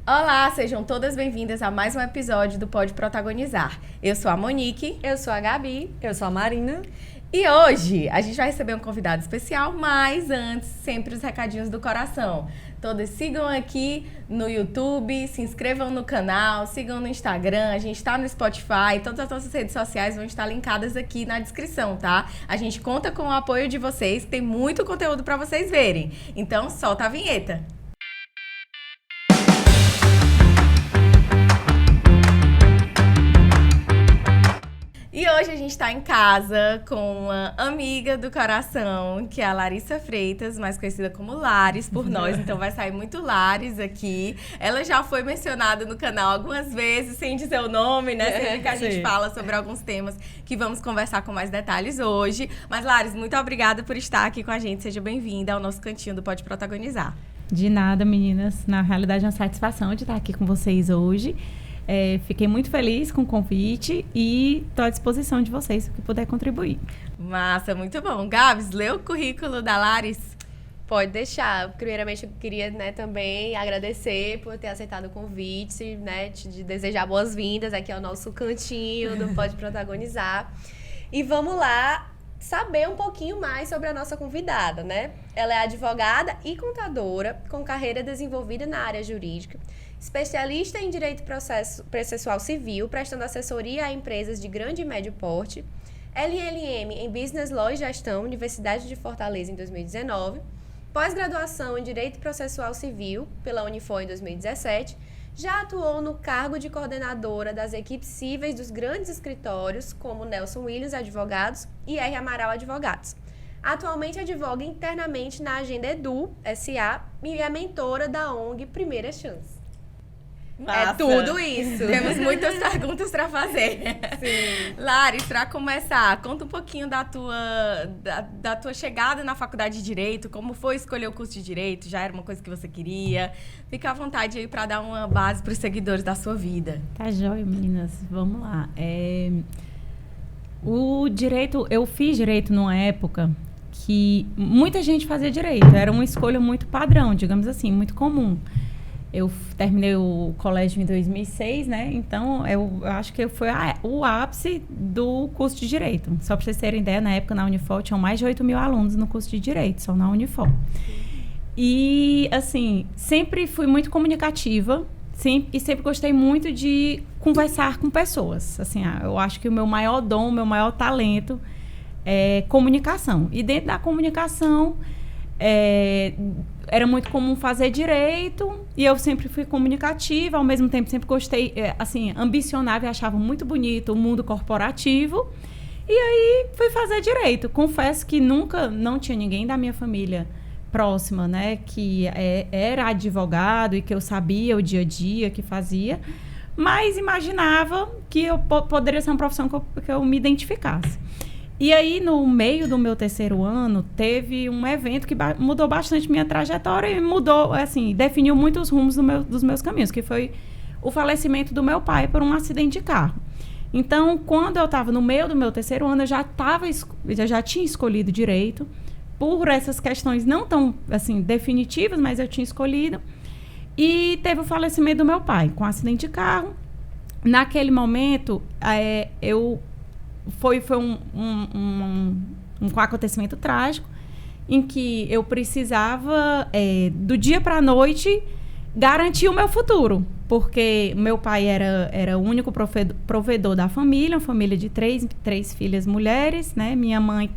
Olá, sejam todas bem-vindas a mais um episódio do Pode Protagonizar. Eu sou a Monique. Eu sou a Gabi. Eu sou a Marina. E hoje a gente vai receber um convidado especial, mas antes, sempre os recadinhos do coração. Todas sigam aqui no YouTube, se inscrevam no canal, sigam no Instagram, a gente está no Spotify, todas as nossas redes sociais vão estar linkadas aqui na descrição, tá? A gente conta com o apoio de vocês, tem muito conteúdo para vocês verem. Então, solta a vinheta. E hoje a gente está em casa com uma amiga do coração, que é a Larissa Freitas, mais conhecida como Laris por nós, então vai sair muito Laris aqui. Ela já foi mencionada no canal algumas vezes, sem dizer o nome, né? Sempre que a gente fala sobre alguns temas que vamos conversar com mais detalhes hoje. Mas, Laris, muito obrigada por estar aqui com a gente. Seja bem-vinda ao nosso cantinho do Pode Protagonizar. De nada, meninas. Na realidade, é uma satisfação de estar aqui com vocês hoje. Fiquei muito feliz com o convite e estou à disposição de vocês, o que puder contribuir. Massa, muito bom. Gabs, lê o currículo da Laris. Pode deixar. Primeiramente, eu queria, também agradecer por ter aceitado o convite, de desejar boas-vindas aqui ao nosso cantinho do Pode Protagonizar. E vamos lá saber um pouquinho mais sobre a nossa convidada, né? Ela é advogada e contadora, com carreira desenvolvida na área jurídica, especialista em Direito Processual Civil, prestando assessoria a empresas de grande e médio porte, LLM em Business Law e Gestão, Universidade de Fortaleza em 2019, pós-graduação em Direito Processual Civil pela Unifor em 2017, já atuou no cargo de coordenadora das equipes cíveis dos grandes escritórios, como Nelson Williams Advogados e R. Amaral Advogados. Atualmente advoga internamente na Agenda Edu, S.A. e é mentora da ONG Primeira Chance. Massa. É tudo isso. Temos muitas perguntas para fazer. Sim. Laris, para começar, conta um pouquinho da tua chegada na faculdade de Direito, como foi escolher o curso de Direito, já era uma coisa que você queria? Fica à vontade aí para dar uma base para os seguidores da sua vida. Tá joia, meninas. Vamos lá. O direito, eu fiz direito numa época que muita gente fazia direito. Era uma escolha muito padrão, digamos assim, muito comum. Eu terminei o colégio em 2006, né? Então, eu acho que foi o ápice do curso de Direito. Só para vocês terem ideia, na época, na Unifor, tinham mais de 8 mil alunos no curso de Direito, só na Unifor. E, assim, sempre fui muito comunicativa e sempre gostei muito de conversar com pessoas. Assim, eu acho que o meu maior dom, o meu maior talento é comunicação. E dentro da comunicação, era muito comum fazer direito e eu sempre fui comunicativa, ao mesmo tempo sempre gostei, assim, ambicionava e achava muito bonito o mundo corporativo. E aí fui fazer direito. Confesso que não tinha ninguém da minha família próxima, né, que era advogado e que eu sabia o dia a dia que fazia, mas imaginava que eu poderia ser uma profissão que eu me identificasse. E aí, no meio do meu terceiro ano, teve um evento que mudou bastante minha trajetória e mudou, assim, definiu muitos rumos dos meus caminhos, que foi o falecimento do meu pai por um acidente de carro. Então, quando eu estava no meio do meu terceiro ano, eu já tinha escolhido direito, por essas questões não tão, assim, definitivas, mas eu tinha escolhido. E teve o falecimento do meu pai, com um acidente de carro. Naquele momento, foi um acontecimento trágico em que eu precisava, do dia para a noite, garantir o meu futuro. Porque meu pai era o único provedor da família, uma família de três filhas mulheres, né? Minha mãe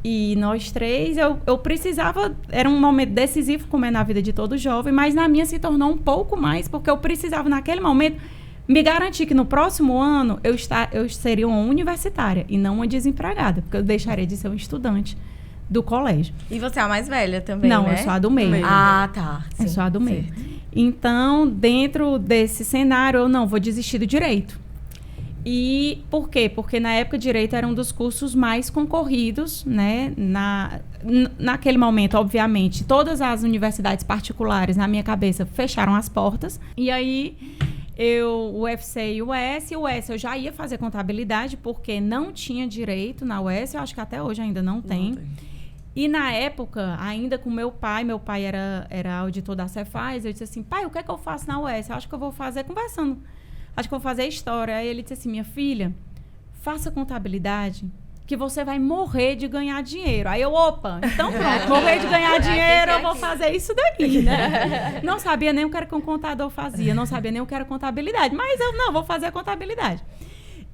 e nós três. Eu precisava, era um momento decisivo, como é na vida de todo jovem, mas na minha se tornou um pouco mais, porque eu precisava, naquele momento, me garantir que no próximo ano eu seria uma universitária e não uma desempregada, porque eu deixaria de ser um estudante do colégio. E você é a mais velha também, não, né? Não, eu sou a do meio. Ah, tá. Eu sou a do meio. Então, dentro desse cenário, eu não vou desistir do direito. E por quê? Porque na época direito era um dos cursos mais concorridos, né? Naquele momento, obviamente, todas as universidades particulares, na minha cabeça, fecharam as portas. E aí o UFC e o US eu já ia fazer contabilidade, porque não tinha direito na US, eu acho que até hoje ainda não tem. E na época, ainda com meu pai era auditor da Cefaz, eu disse assim, pai, o que é que eu faço na UES? Eu acho que eu vou fazer, conversando, acho que eu vou fazer história. Aí ele disse assim, minha filha, faça contabilidade, que você vai morrer de ganhar dinheiro. Aí eu, opa, então pronto, morrer de ganhar dinheiro, eu vou fazer isso daí, né? Não sabia nem o que era que um contador fazia, não sabia nem o que era contabilidade, mas eu não, vou fazer a contabilidade.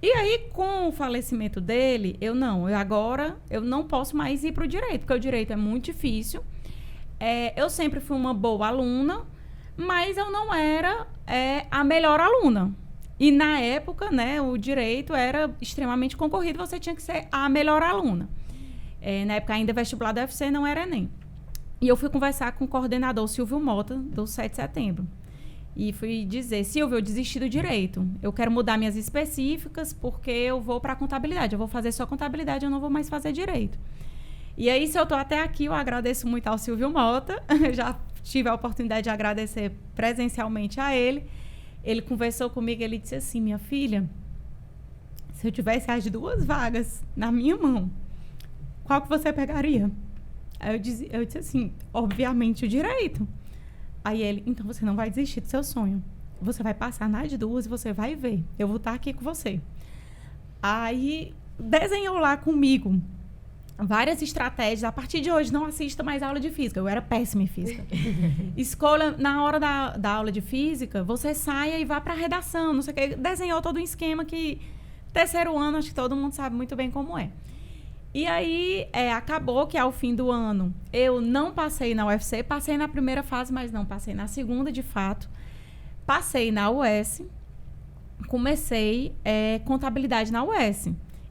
E aí, com o falecimento dele, agora eu não posso mais ir para o direito, porque o direito é muito difícil. Eu sempre fui uma boa aluna, mas eu não era a melhor aluna. E na época, né, o direito era extremamente concorrido, você tinha que ser a melhor aluna. Na época ainda vestibular do UFC não era Enem. E eu fui conversar com o coordenador Silvio Mota, do 7 de setembro. E fui dizer, Silvio, eu desisti do direito. Eu quero mudar minhas específicas porque eu vou para a contabilidade. Eu vou fazer só contabilidade, eu não vou mais fazer direito. E aí, se eu estou até aqui, eu agradeço muito ao Silvio Mota. Eu já tive a oportunidade de agradecer presencialmente a ele. Ele conversou comigo, ele disse assim, minha filha, se eu tivesse as 2 vagas na minha mão, qual que você pegaria? Aí eu disse assim, obviamente o direito. Aí ele, então você não vai desistir do seu sonho. Você vai passar nas 2 e você vai ver. Eu vou estar aqui com você. Aí desenhou lá comigo várias estratégias. A partir de hoje, não assista mais aula de física. Eu era péssima em física. Escolha, na hora da aula de física, você saia e vá para a redação. Não sei o quê. Desenhou todo um esquema que, terceiro ano, acho que todo mundo sabe muito bem como é. E aí, acabou que ao fim do ano, eu não passei na UFC, passei na primeira fase, mas não passei na segunda, de fato. Passei na UES, comecei contabilidade na UES.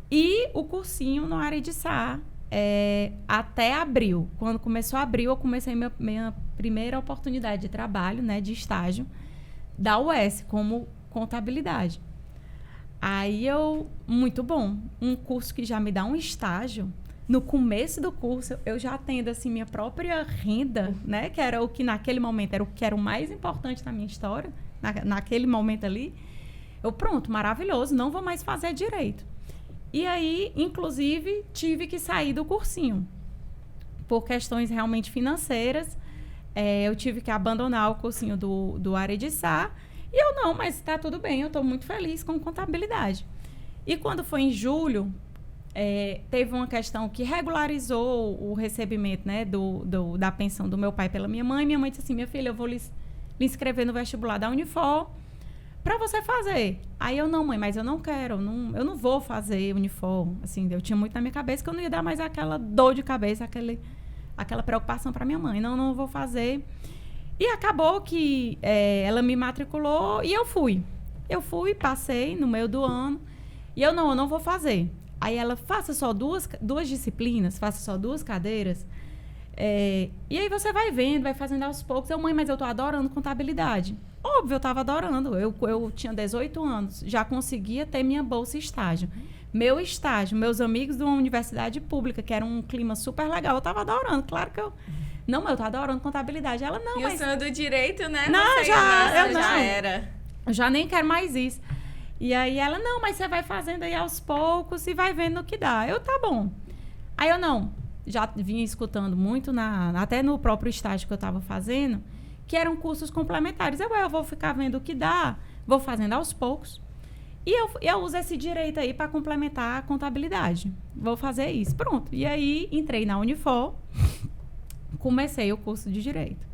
E o cursinho no Aredissá, até abril. Quando começou abril, eu comecei minha primeira oportunidade de trabalho, né, de estágio, da UES, como contabilidade. Aí muito bom, um curso que já me dá um estágio. No começo do curso, eu já tendo, assim, minha própria renda, né? Que era o que naquele momento era o mais importante na minha história, naquele momento ali. Pronto, maravilhoso, não vou mais fazer direito. E aí, inclusive, tive que sair do cursinho. Por questões realmente financeiras, eu tive que abandonar o cursinho do Aredissá. E eu não, mas tá tudo bem, eu estou muito feliz com contabilidade. E quando foi em julho, teve uma questão que regularizou o recebimento, né, da pensão do meu pai pela minha mãe. Minha mãe disse assim, minha filha, eu vou lhe inscrever no vestibular da Unifor para você fazer. Aí eu, não, mãe, mas eu não quero, eu não vou fazer Unifor. Assim, eu tinha muito na minha cabeça que eu não ia dar mais aquela dor de cabeça, aquela preocupação para minha mãe. Não vou fazer. E acabou que ela me matriculou e eu fui. Eu fui, passei no meio do ano. E eu não vou fazer. Aí ela, faça só duas disciplinas, faça só 2 cadeiras. E aí você vai vendo, vai fazendo aos poucos. Mãe, mas eu tô adorando contabilidade. Óbvio, eu tava adorando. Eu tinha 18 anos, já conseguia ter minha bolsa estágio. Meu estágio, meus amigos de uma universidade pública, que era um clima super legal, eu tava adorando. Claro que eu... Não, mas eu tô adorando contabilidade. Ela, não, mas... E o sonho do direito, né? Não, já era. Eu já nem quero mais isso. E aí ela, não, mas você vai fazendo aí aos poucos e vai vendo no que dá. Tá bom. Aí eu, não, já vinha escutando muito, até no próprio estágio que eu tava fazendo, que eram cursos complementares. Eu vou ficar vendo o que dá, vou fazendo aos poucos. E eu uso esse direito aí para complementar a contabilidade. Vou fazer isso. Pronto. E aí, entrei na Unifor, comecei o curso de Direito.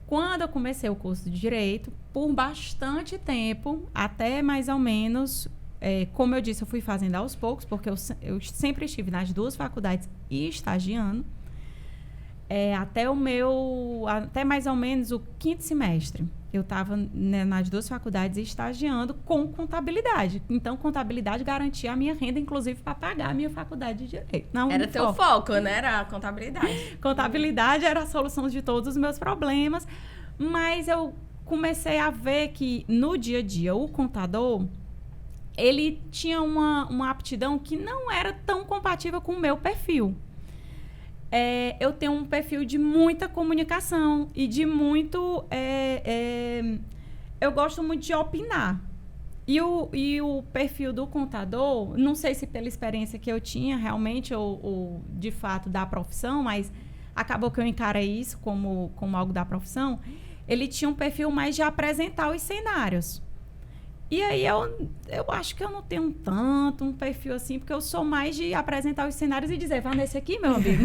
Quando eu comecei o curso de Direito, por bastante tempo, até mais ou menos, como eu disse, eu fui fazendo aos poucos, porque eu sempre estive nas 2 faculdades e estagiando, até mais ou menos o 5º semestre. Eu estava, né, nas 2 faculdades estagiando com contabilidade. Então, contabilidade garantia a minha renda, inclusive, para pagar a minha faculdade de Direito. Era teu foco, né? Era a contabilidade. Contabilidade era a solução de todos os meus problemas. Mas eu comecei a ver que, no dia a dia, o contador, ele tinha uma aptidão que não era tão compatível com o meu perfil. Eu tenho um perfil de muita comunicação e de muito... eu gosto muito de opinar. E o perfil do contador, não sei se pela experiência que eu tinha realmente, ou de fato da profissão, mas acabou que eu encarei isso como algo da profissão, ele tinha um perfil mais de apresentar os cenários. E aí eu acho que eu não tenho tanto um perfil assim, porque eu sou mais de apresentar os cenários e dizer, vá nesse aqui, meu amigo.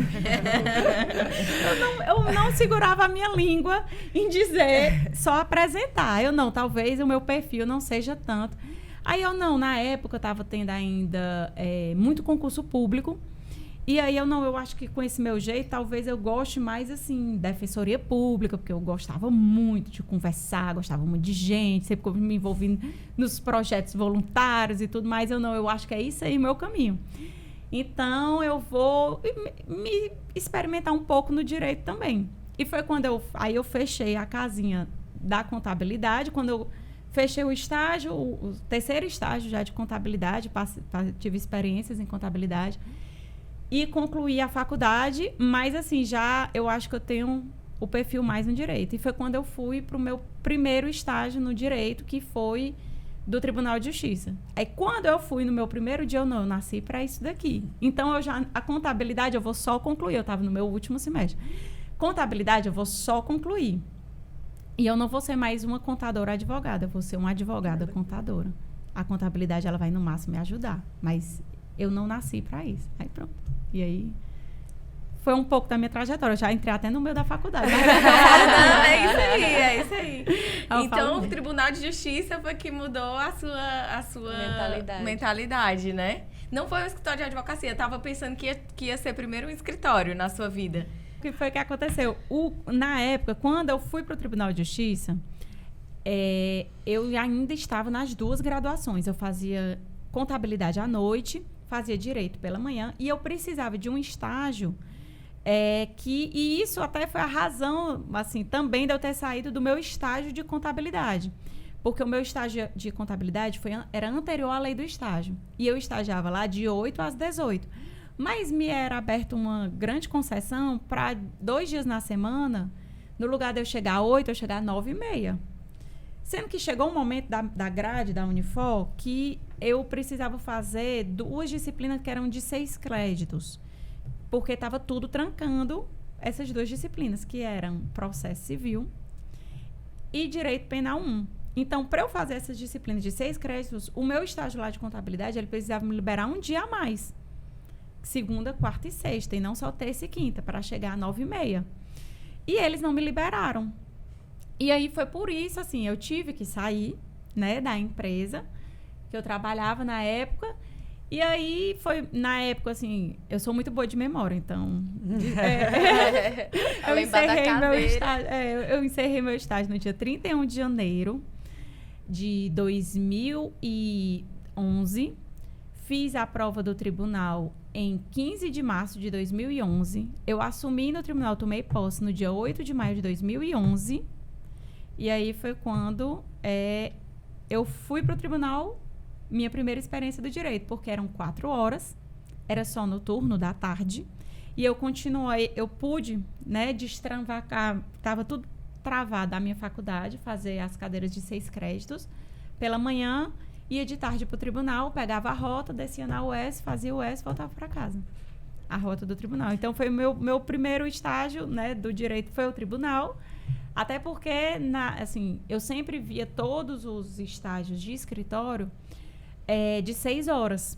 eu não segurava a minha língua em dizer, só apresentar. Talvez o meu perfil não seja tanto. Aí na época eu estava tendo ainda muito concurso público. E aí eu acho que com esse meu jeito, talvez eu goste mais, assim, da defensoria pública, porque eu gostava muito de conversar, gostava muito de gente, sempre me envolvendo nos projetos voluntários e tudo mais. Eu acho que é isso aí o meu caminho. Então, eu vou me experimentar um pouco no direito também. E foi quando eu fechei a casinha da contabilidade, quando eu fechei o estágio, o terceiro estágio já de contabilidade, tive experiências em contabilidade, e concluí a faculdade, mas assim, eu acho que eu tenho o perfil mais no direito. E foi quando eu fui para o meu primeiro estágio no direito, que foi do Tribunal de Justiça. Aí quando eu fui no meu primeiro dia, eu nasci para isso daqui. Então, a contabilidade eu vou só concluir. Eu estava no meu último semestre. Contabilidade eu vou só concluir. E eu não vou ser mais uma contadora advogada, eu vou ser uma advogada contadora. A contabilidade, ela vai no máximo me ajudar, mas eu não nasci para isso. Aí pronto. E aí, foi um pouco da minha trajetória. Eu já entrei até no meio da faculdade. É isso aí. Então, o Tribunal de Justiça foi que mudou a sua mentalidade, né? Não foi um escritório de advocacia. Eu tava pensando que ia ser primeiro um escritório na sua vida. O que foi que aconteceu? Na época, quando eu fui para o Tribunal de Justiça, eu ainda estava nas duas graduações. Eu fazia contabilidade à noite, fazia direito pela manhã, e eu precisava de um estágio e isso até foi a razão, assim, também de eu ter saído do meu estágio de contabilidade. Porque o meu estágio de contabilidade era anterior à lei do estágio. E eu estagiava lá de 8 às 18. Mas me era aberta uma grande concessão para 2 dias na semana, no lugar de eu chegar às 8, eu chegar às 9h30. Sendo que chegou um momento da grade da Unifor que eu precisava fazer 2 disciplinas que eram de 6 créditos. Porque estava tudo trancando essas 2 disciplinas, que eram processo civil e direito penal 1. Então, para eu fazer essas disciplinas de 6 créditos, o meu estágio lá de contabilidade, ele precisava me liberar um dia a mais. Segunda, quarta e sexta, e não só terça e quinta, para chegar às 9h30. E eles não me liberaram. E aí foi por isso, assim, eu tive que sair, né, da empresa que eu trabalhava na época. E aí foi, na época, assim, eu sou muito boa de memória, então... eu encerrei meu estágio no dia 31 de janeiro de 2011. Fiz a prova do tribunal em 15 de março de 2011. Eu assumi no tribunal, tomei posse no dia 8 de maio de 2011. E aí foi quando eu fui para o tribunal, minha primeira experiência do direito, porque eram 4 horas, era só no turno da tarde. E eu continuei, eu pude, né, destravar, estava tudo travado a minha faculdade, fazer as cadeiras de 6 créditos pela manhã, ia de tarde para o tribunal, pegava a rota, descia na UES, fazia o UES e voltava para casa. A rota do tribunal. Então, foi o meu primeiro estágio, né, do direito, foi o tribunal. Até porque, assim, eu sempre via todos os estágios de escritório de 6 horas.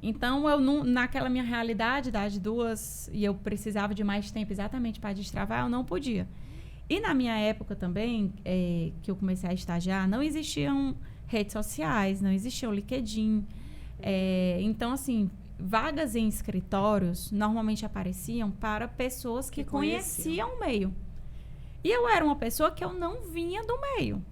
Então, eu naquela minha realidade das 2, e eu precisava de mais tempo exatamente para destravar, eu não podia. E na minha época também, que eu comecei a estagiar, não existiam redes sociais, não existia o LinkedIn. Então, assim, vagas em escritórios normalmente apareciam para pessoas que conheciam o meio. E eu era uma pessoa que eu não vinha do meio.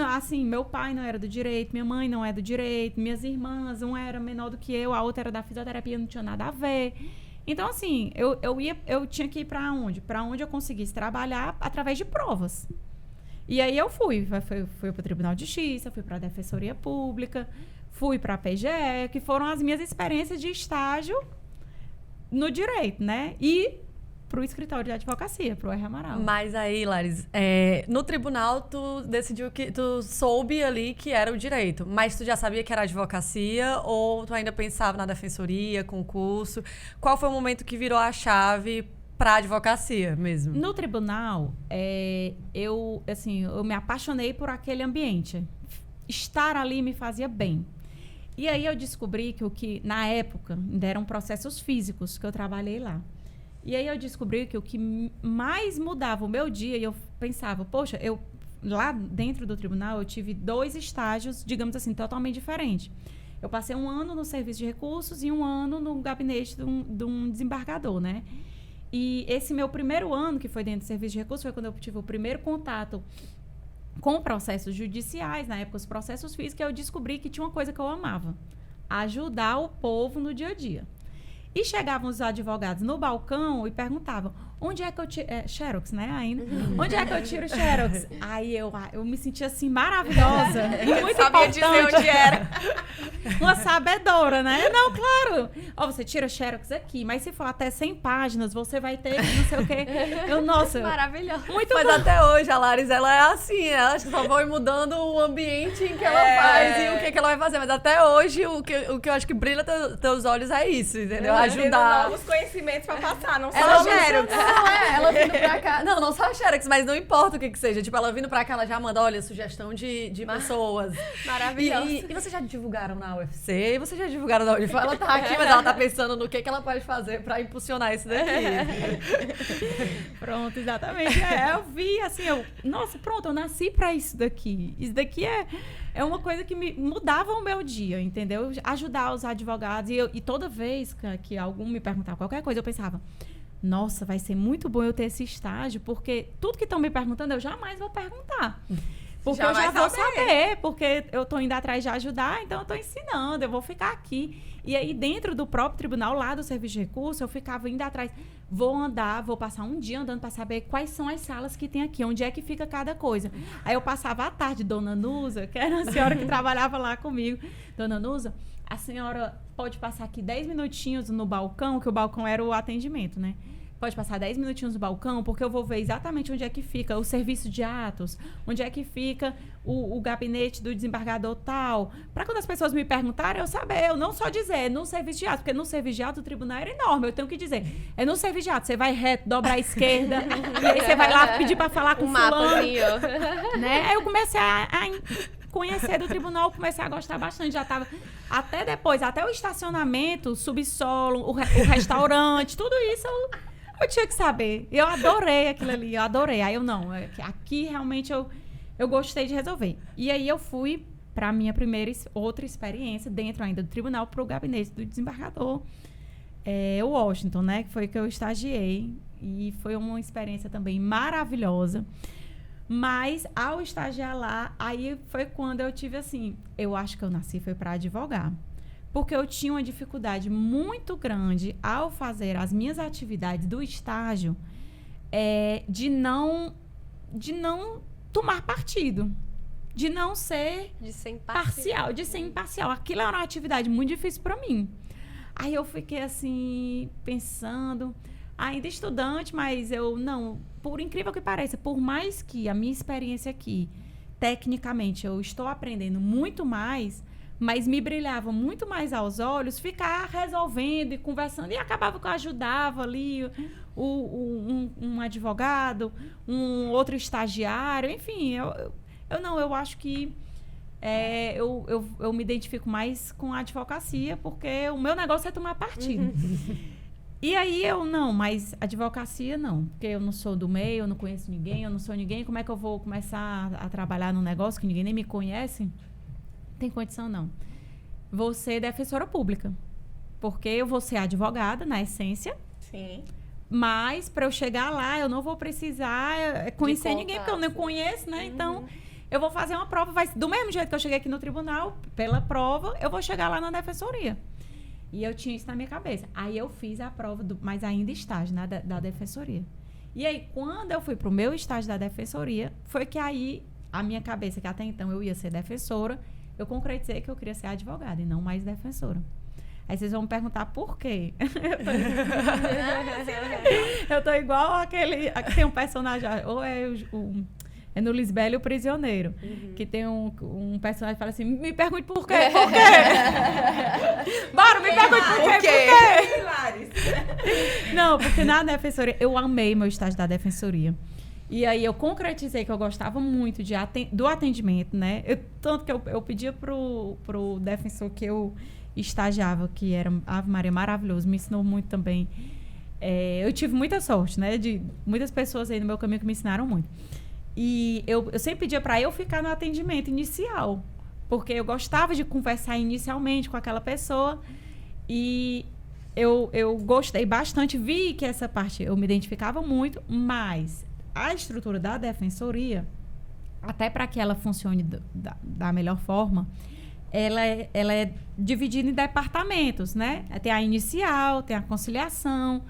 Assim, meu pai não era do direito, minha mãe não é do direito, minhas irmãs, uma era menor do que eu, a outra era da fisioterapia, não tinha nada a ver. Então, assim, eu tinha que ir para onde? Para onde eu conseguisse trabalhar através de provas. E aí eu fui para o Tribunal de Justiça, fui para a Defensoria Pública, fui para a PGE, que foram as minhas experiências de estágio no direito, né? E pro escritório de advocacia, pro R. Amaral. Mas aí, Laris, no tribunal tu decidiu que tu soube ali que era o direito, mas tu já sabia que era advocacia ou tu ainda pensava na defensoria, concurso? Qual foi o momento que virou a chave pra advocacia mesmo? No tribunal, eu me apaixonei por aquele ambiente. Estar ali me fazia bem. E aí eu descobri que na época, ainda eram processos físicos que eu trabalhei lá. E aí eu descobri que o que mais mudava o meu dia, e eu pensava, poxa, lá dentro do tribunal eu tive 2 estágios, digamos assim, totalmente diferentes. Eu passei 1 ano no serviço de recursos e 1 ano no gabinete de um desembargador, né? E esse meu primeiro ano, que foi dentro do serviço de recursos, foi quando eu tive o primeiro contato com processos judiciais, na época os processos físicos, eu descobri que tinha uma coisa que eu amava: ajudar o povo no dia a dia. E chegavam os advogados no balcão e perguntavam, onde é que eu tiro... Xerox, né, ainda? Onde é que eu tiro Xerox? Aí eu me sentia assim, maravilhosa. Muito sabia importante. dizer onde era. Uma sabedora, né? Não, claro. Você tira Xerox aqui, mas se for até 100 páginas, você vai ter não sei o quê. Nossa. Maravilhoso. Muito Mas bom. até hoje a Laris, ela é assim, ela acho que só vai mudando o ambiente em que ela faz e o que ela vai fazer. Mas até hoje, o que eu acho que brilha teus olhos é isso, entendeu? Ajudar. Novos conhecimentos pra passar, não Ela só Xerox. ela vindo pra cá. Não só Xerox, mas não importa o que seja. Tipo, ela vindo pra cá, ela já manda, olha, sugestão de pessoas. Maravilhoso. E vocês já divulgaram na UFC? E vocês já divulgaram na UFC? Ela tá aqui, mas ela tá pensando no que ela pode fazer pra impulsionar isso daqui. Pronto, exatamente. Eu vi, assim, nossa, pronto, eu nasci pra isso daqui. Isso daqui é uma coisa que me mudava o meu dia, entendeu? Ajudar os advogados. E toda vez que algum me perguntava qualquer coisa, eu pensava, nossa, vai ser muito bom eu ter esse estágio, porque tudo que estão me perguntando, eu jamais vou perguntar. Porque Já eu já vai vou saber. saber, porque eu tô indo atrás de ajudar, então eu tô ensinando, eu vou ficar aqui. E aí, dentro do próprio tribunal, lá do serviço de recurso, eu ficava indo atrás. Vou passar um dia andando para saber quais são as salas que tem aqui, onde é que fica cada coisa. Aí eu passava à tarde, Dona Nusa, que era a senhora que trabalhava lá comigo. Dona Nusa, a senhora pode passar aqui 10 minutinhos no balcão, que o balcão era o atendimento, né? Pode passar 10 minutinhos no balcão, porque eu vou ver exatamente onde é que fica o serviço de atos, onde é que fica o gabinete do desembargador tal. Para quando as pessoas me perguntarem, eu saber, eu não só dizer, no serviço de atos, porque no serviço de atos o tribunal era enorme, eu tenho que dizer, é no serviço de atos, você vai reto, dobra à esquerda, e aí você vai lá pedir para falar com Um fulano. mapazinho. Né? Aí eu comecei a conhecer do tribunal, comecei a gostar bastante. Já tava até depois, até o estacionamento, o subsolo, o restaurante, tudo isso eu tinha que saber. Eu adorei aquilo ali, eu adorei. Aí aqui realmente eu gostei de resolver. E aí eu fui para a minha outra experiência dentro ainda do tribunal, para o gabinete do desembargador, o Washington, né? Que foi que eu estagiei. E foi uma experiência também maravilhosa. Mas, ao estagiar lá, aí foi quando eu tive assim, eu acho que eu nasci foi para advogar. Porque eu tinha uma dificuldade muito grande ao fazer as minhas atividades do estágio de não tomar partido, de não ser De ser parcial, de ser imparcial. Aquilo era uma atividade muito difícil para mim. Aí eu fiquei assim, pensando, ainda estudante, mas por incrível que pareça, por mais que a minha experiência aqui, tecnicamente, eu estou aprendendo muito mais, mas me brilhava muito mais aos olhos ficar resolvendo e conversando. E acabava que eu ajudava ali um advogado, um outro estagiário, enfim. Eu acho que eu me identifico mais com a advocacia, porque o meu negócio é tomar partido. E aí mas advocacia não, porque eu não sou do meio, eu não conheço ninguém, eu não sou ninguém, como é que eu vou começar a trabalhar num negócio que ninguém nem me conhece? Tem condição, não. Vou ser defensora pública. Porque eu vou ser advogada, na essência. Sim. Mas, para eu chegar lá, eu não vou precisar conhecer ninguém, porque eu não conheço, né? Então, eu vou fazer uma prova. Do mesmo jeito que eu cheguei aqui no tribunal, pela prova, eu vou chegar lá na defensoria. E eu tinha isso na minha cabeça. Aí, eu fiz a prova, mas ainda estágio da defensoria. E aí, quando eu fui para o meu estágio da defensoria, foi que aí, a minha cabeça, que até então eu ia ser defensora, eu concretizei que eu queria ser advogada e não mais defensora. Aí vocês vão me perguntar por quê. Eu tô igual aquele... Tem um personagem, ou é no Lisbela e o Prisioneiro, que tem um personagem que fala assim, me pergunte por quê, por quê? Bora, me pergunte por quê? Não, porque na defensoria, eu amei meu estágio da defensoria. E aí eu concretizei que eu gostava muito do atendimento, né? Tanto que eu pedia pro defensor que eu estagiava, que era Ave Maria, maravilhoso, me ensinou muito também. Eu tive muita sorte, né? De muitas pessoas aí no meu caminho que me ensinaram muito. E eu sempre pedia para eu ficar no atendimento inicial, porque eu gostava de conversar inicialmente com aquela pessoa. E eu gostei bastante, vi que essa parte eu me identificava muito, mas a estrutura da defensoria, até para que ela funcione da melhor forma, ela é dividida em departamentos, né? Tem a inicial, tem a conciliação,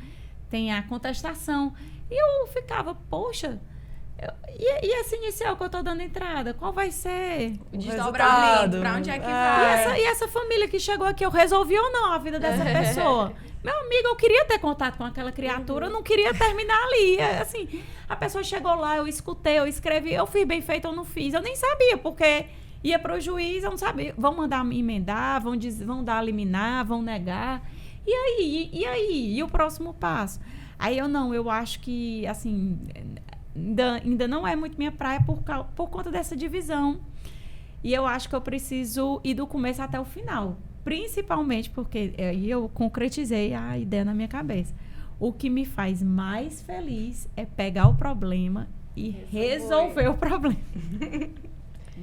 tem a contestação. E eu ficava, poxa, e essa inicial que eu tô dando entrada, qual vai ser? O desdobramento, pra onde é que vai? E essa família que chegou aqui, eu resolvi ou não a vida dessa pessoa? Meu amigo, eu queria ter contato com aquela criatura, eu não queria terminar ali. Assim, a pessoa chegou lá, eu escutei, eu escrevi, eu fiz bem feito ou não fiz. Eu nem sabia, porque ia pro juiz, eu não sabia. Vão mandar me emendar, vão dar liminar, vão negar. E aí? E o próximo passo? Aí eu acho que, assim, ainda não é muito minha praia por conta dessa divisão. E eu acho que eu preciso ir do começo até o final. Principalmente porque aí eu concretizei a ideia na minha cabeça. O que me faz mais feliz é pegar o problema e resolver o problema.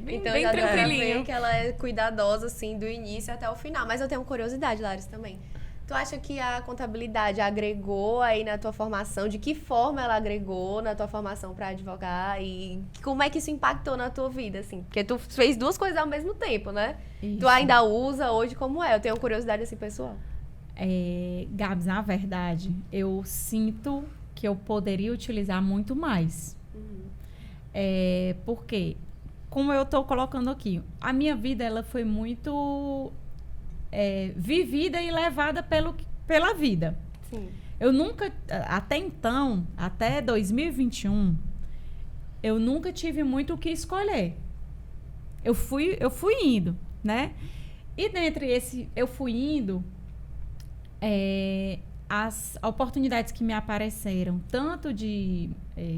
Então, bem já deu pra tranquilinho. ver que ela é cuidadosa, assim, do início até o final. Mas eu tenho curiosidade, Laris, também. Tu acha que a contabilidade agregou aí na tua formação? De que forma ela agregou na tua formação para advogar? E como é que isso impactou na tua vida, assim? Porque tu fez duas coisas ao mesmo tempo, né? Isso. Tu ainda usa hoje como é? Eu tenho curiosidade, assim, pessoal. Gabs, na verdade, eu sinto que eu poderia utilizar muito mais. Porque, como eu estou colocando aqui, a minha vida ela foi muito vivida e levada pela vida. Sim. Eu nunca, até então, até 2021, eu nunca tive muito o que escolher. Eu fui indo, né? E dentre eu fui indo, as oportunidades que me apareceram, tanto de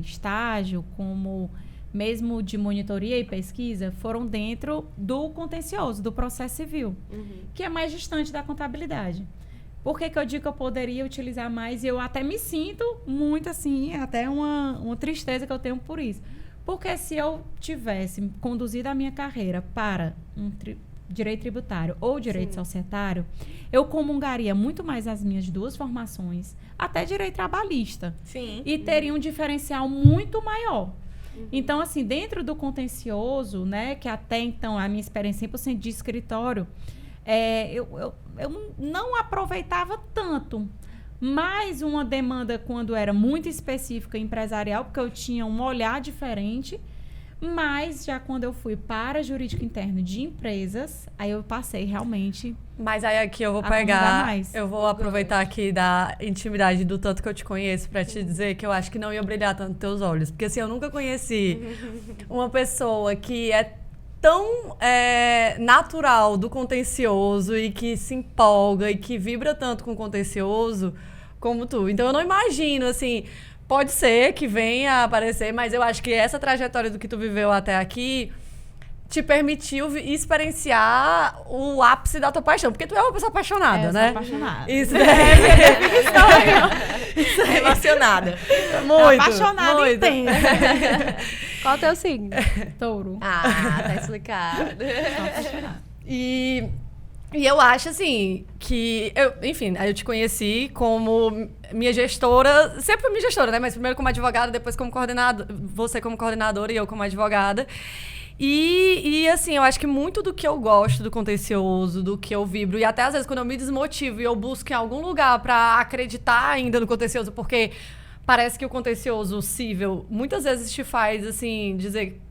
estágio como mesmo de monitoria e pesquisa, foram dentro do contencioso, do processo civil, que é mais distante da contabilidade. Por que eu digo que eu poderia utilizar mais? E eu até me sinto muito assim, até uma tristeza que eu tenho por isso. Porque se eu tivesse conduzido a minha carreira para direito tributário ou direito societário, eu comungaria muito mais as minhas duas formações, até direito trabalhista. Sim. E teria um diferencial muito maior. Então, assim, dentro do contencioso, né, que até então a minha experiência 100% de escritório, eu não aproveitava tanto. Mais uma demanda quando era muito específica empresarial, porque eu tinha um olhar diferente. Mas já quando eu fui para jurídico interno de empresas, aí eu passei realmente. Mas aí aqui eu vou eu vou aproveitar aqui da intimidade do tanto que eu te conheço pra te dizer que eu acho que não ia brilhar tanto nos teus olhos. Porque assim, eu nunca conheci uma pessoa que é tão natural do contencioso e que se empolga e que vibra tanto com o contencioso como tu. Então eu não imagino, assim... Pode ser que venha a aparecer, mas eu acho que essa trajetória do que tu viveu até aqui te permitiu experienciar o ápice da tua paixão. Porque tu é uma pessoa apaixonada, né? Eu sou apaixonada. Isso Emocionada. Muito, apaixonada muito. intensa. Qual é o teu signo? Touro. Ah, tá explicado. Sou apaixonada. E eu acho, assim, que... Enfim, eu te conheci como minha gestora... Sempre fui minha gestora, né? Mas primeiro como advogada, depois como coordenadora. Você como coordenadora e eu como advogada. E, assim, eu acho que muito do que eu gosto do contencioso, do que eu vibro... E até, às vezes, quando eu me desmotivo e eu busco em algum lugar pra acreditar ainda no contencioso, porque parece que o contencioso cível muitas vezes te faz, assim, dizer...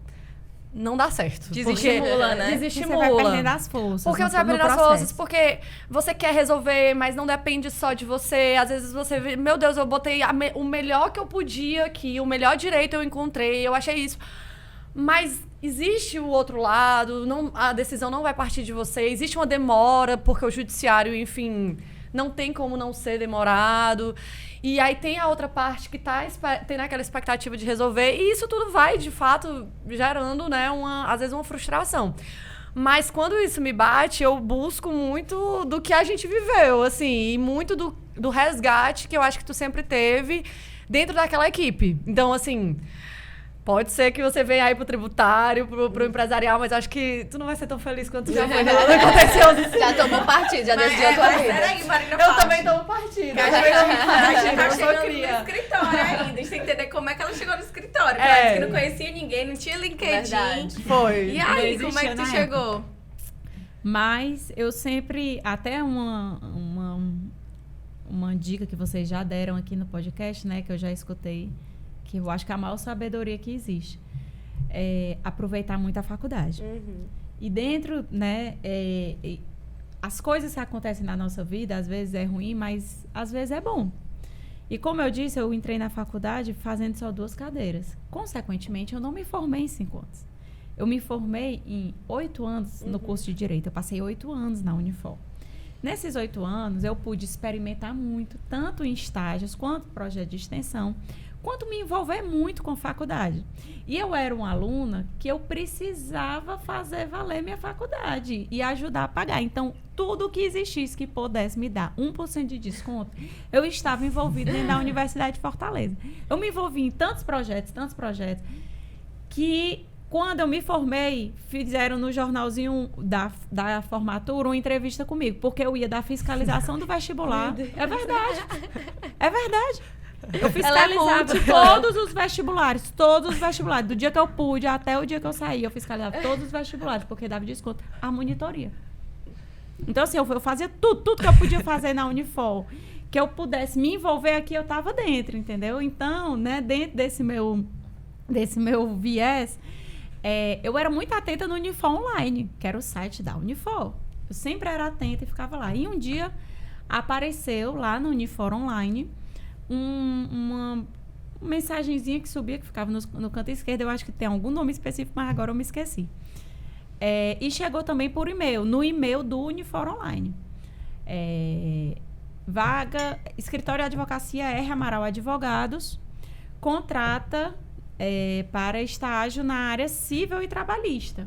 não dá certo. Desestimula, né? Desestimula. Você vai perdendo as forças. Porque você vai no perdendo as processo. forças, porque você quer resolver, mas não depende só de você. Às vezes você vê, meu Deus, eu botei o melhor que eu podia aqui, o melhor direito eu encontrei, eu achei isso. Mas existe o outro lado, a decisão não vai partir de você, existe uma demora, porque o judiciário, enfim, não tem como não ser demorado. E aí tem a outra parte que tá tendo aquela expectativa de resolver, e isso tudo vai, de fato, gerando, né, às vezes uma frustração. Mas quando isso me bate, eu busco muito do que a gente viveu, assim, e muito do resgate que eu acho que tu sempre teve dentro daquela equipe. Então, assim, pode ser que você venha aí pro tributário, pro empresarial, mas acho que tu não vai ser tão feliz quanto tu já foi no contencioso. Já tomou partido, já decidiu a tua vida. Peraí, Marina, Eu também tomo partido. A gente tá Eu sou chegando cria. no escritório ainda. A gente tem que entender como é que ela chegou no escritório. Porque É. ela disse que não conhecia ninguém, não tinha LinkedIn. Verdade. Foi. E aí, Não como é que tu existia na chegou? Mas eu sempre, até uma dica que vocês já deram aqui no podcast, né, que eu já escutei, que eu acho que é a maior sabedoria que existe, é aproveitar muito a faculdade. E dentro, né, as coisas que acontecem na nossa vida, às vezes é ruim, mas às vezes é bom. E como eu disse, eu entrei na faculdade fazendo só 2 cadeiras. Consequentemente, eu não me formei em 5 anos. Eu me formei em 8 anos no curso de Direito. Eu passei 8 anos na Unifor. Nesses 8 anos, eu pude experimentar muito, tanto em estágios, quanto projeto de extensão, quanto me envolver muito com faculdade. E eu era uma aluna que eu precisava fazer valer minha faculdade e ajudar a pagar. Então, tudo que existisse que pudesse me dar 1% de desconto, eu estava envolvida dentro da Universidade de Fortaleza. Eu me envolvi em tantos projetos, que quando eu me formei, fizeram no jornalzinho da formatura uma entrevista comigo, porque eu ia dar fiscalização do vestibular. É verdade. É verdade. Eu fiscalizava todos os vestibulares. Do dia que eu pude até o dia que eu saí, eu fiscalizava todos os vestibulares, porque dava desconto. A monitoria. Então, assim, eu fazia tudo que eu podia fazer na Unifor. Que eu pudesse me envolver aqui, eu estava dentro, entendeu? Então, né, dentro desse meu viés, eu era muito atenta no Unifor Online, que era o site da Unifor. Eu sempre era atenta e ficava lá. E um dia apareceu lá no Unifor Online uma mensagenzinha que subia, que ficava no canto esquerdo. Eu acho que tem algum nome específico, mas agora eu me esqueci. E chegou também por e-mail, no e-mail do Unifor Online. Vaga, Escritório de Advocacia R. Amaral Advogados, contrata para estágio na área civil e trabalhista.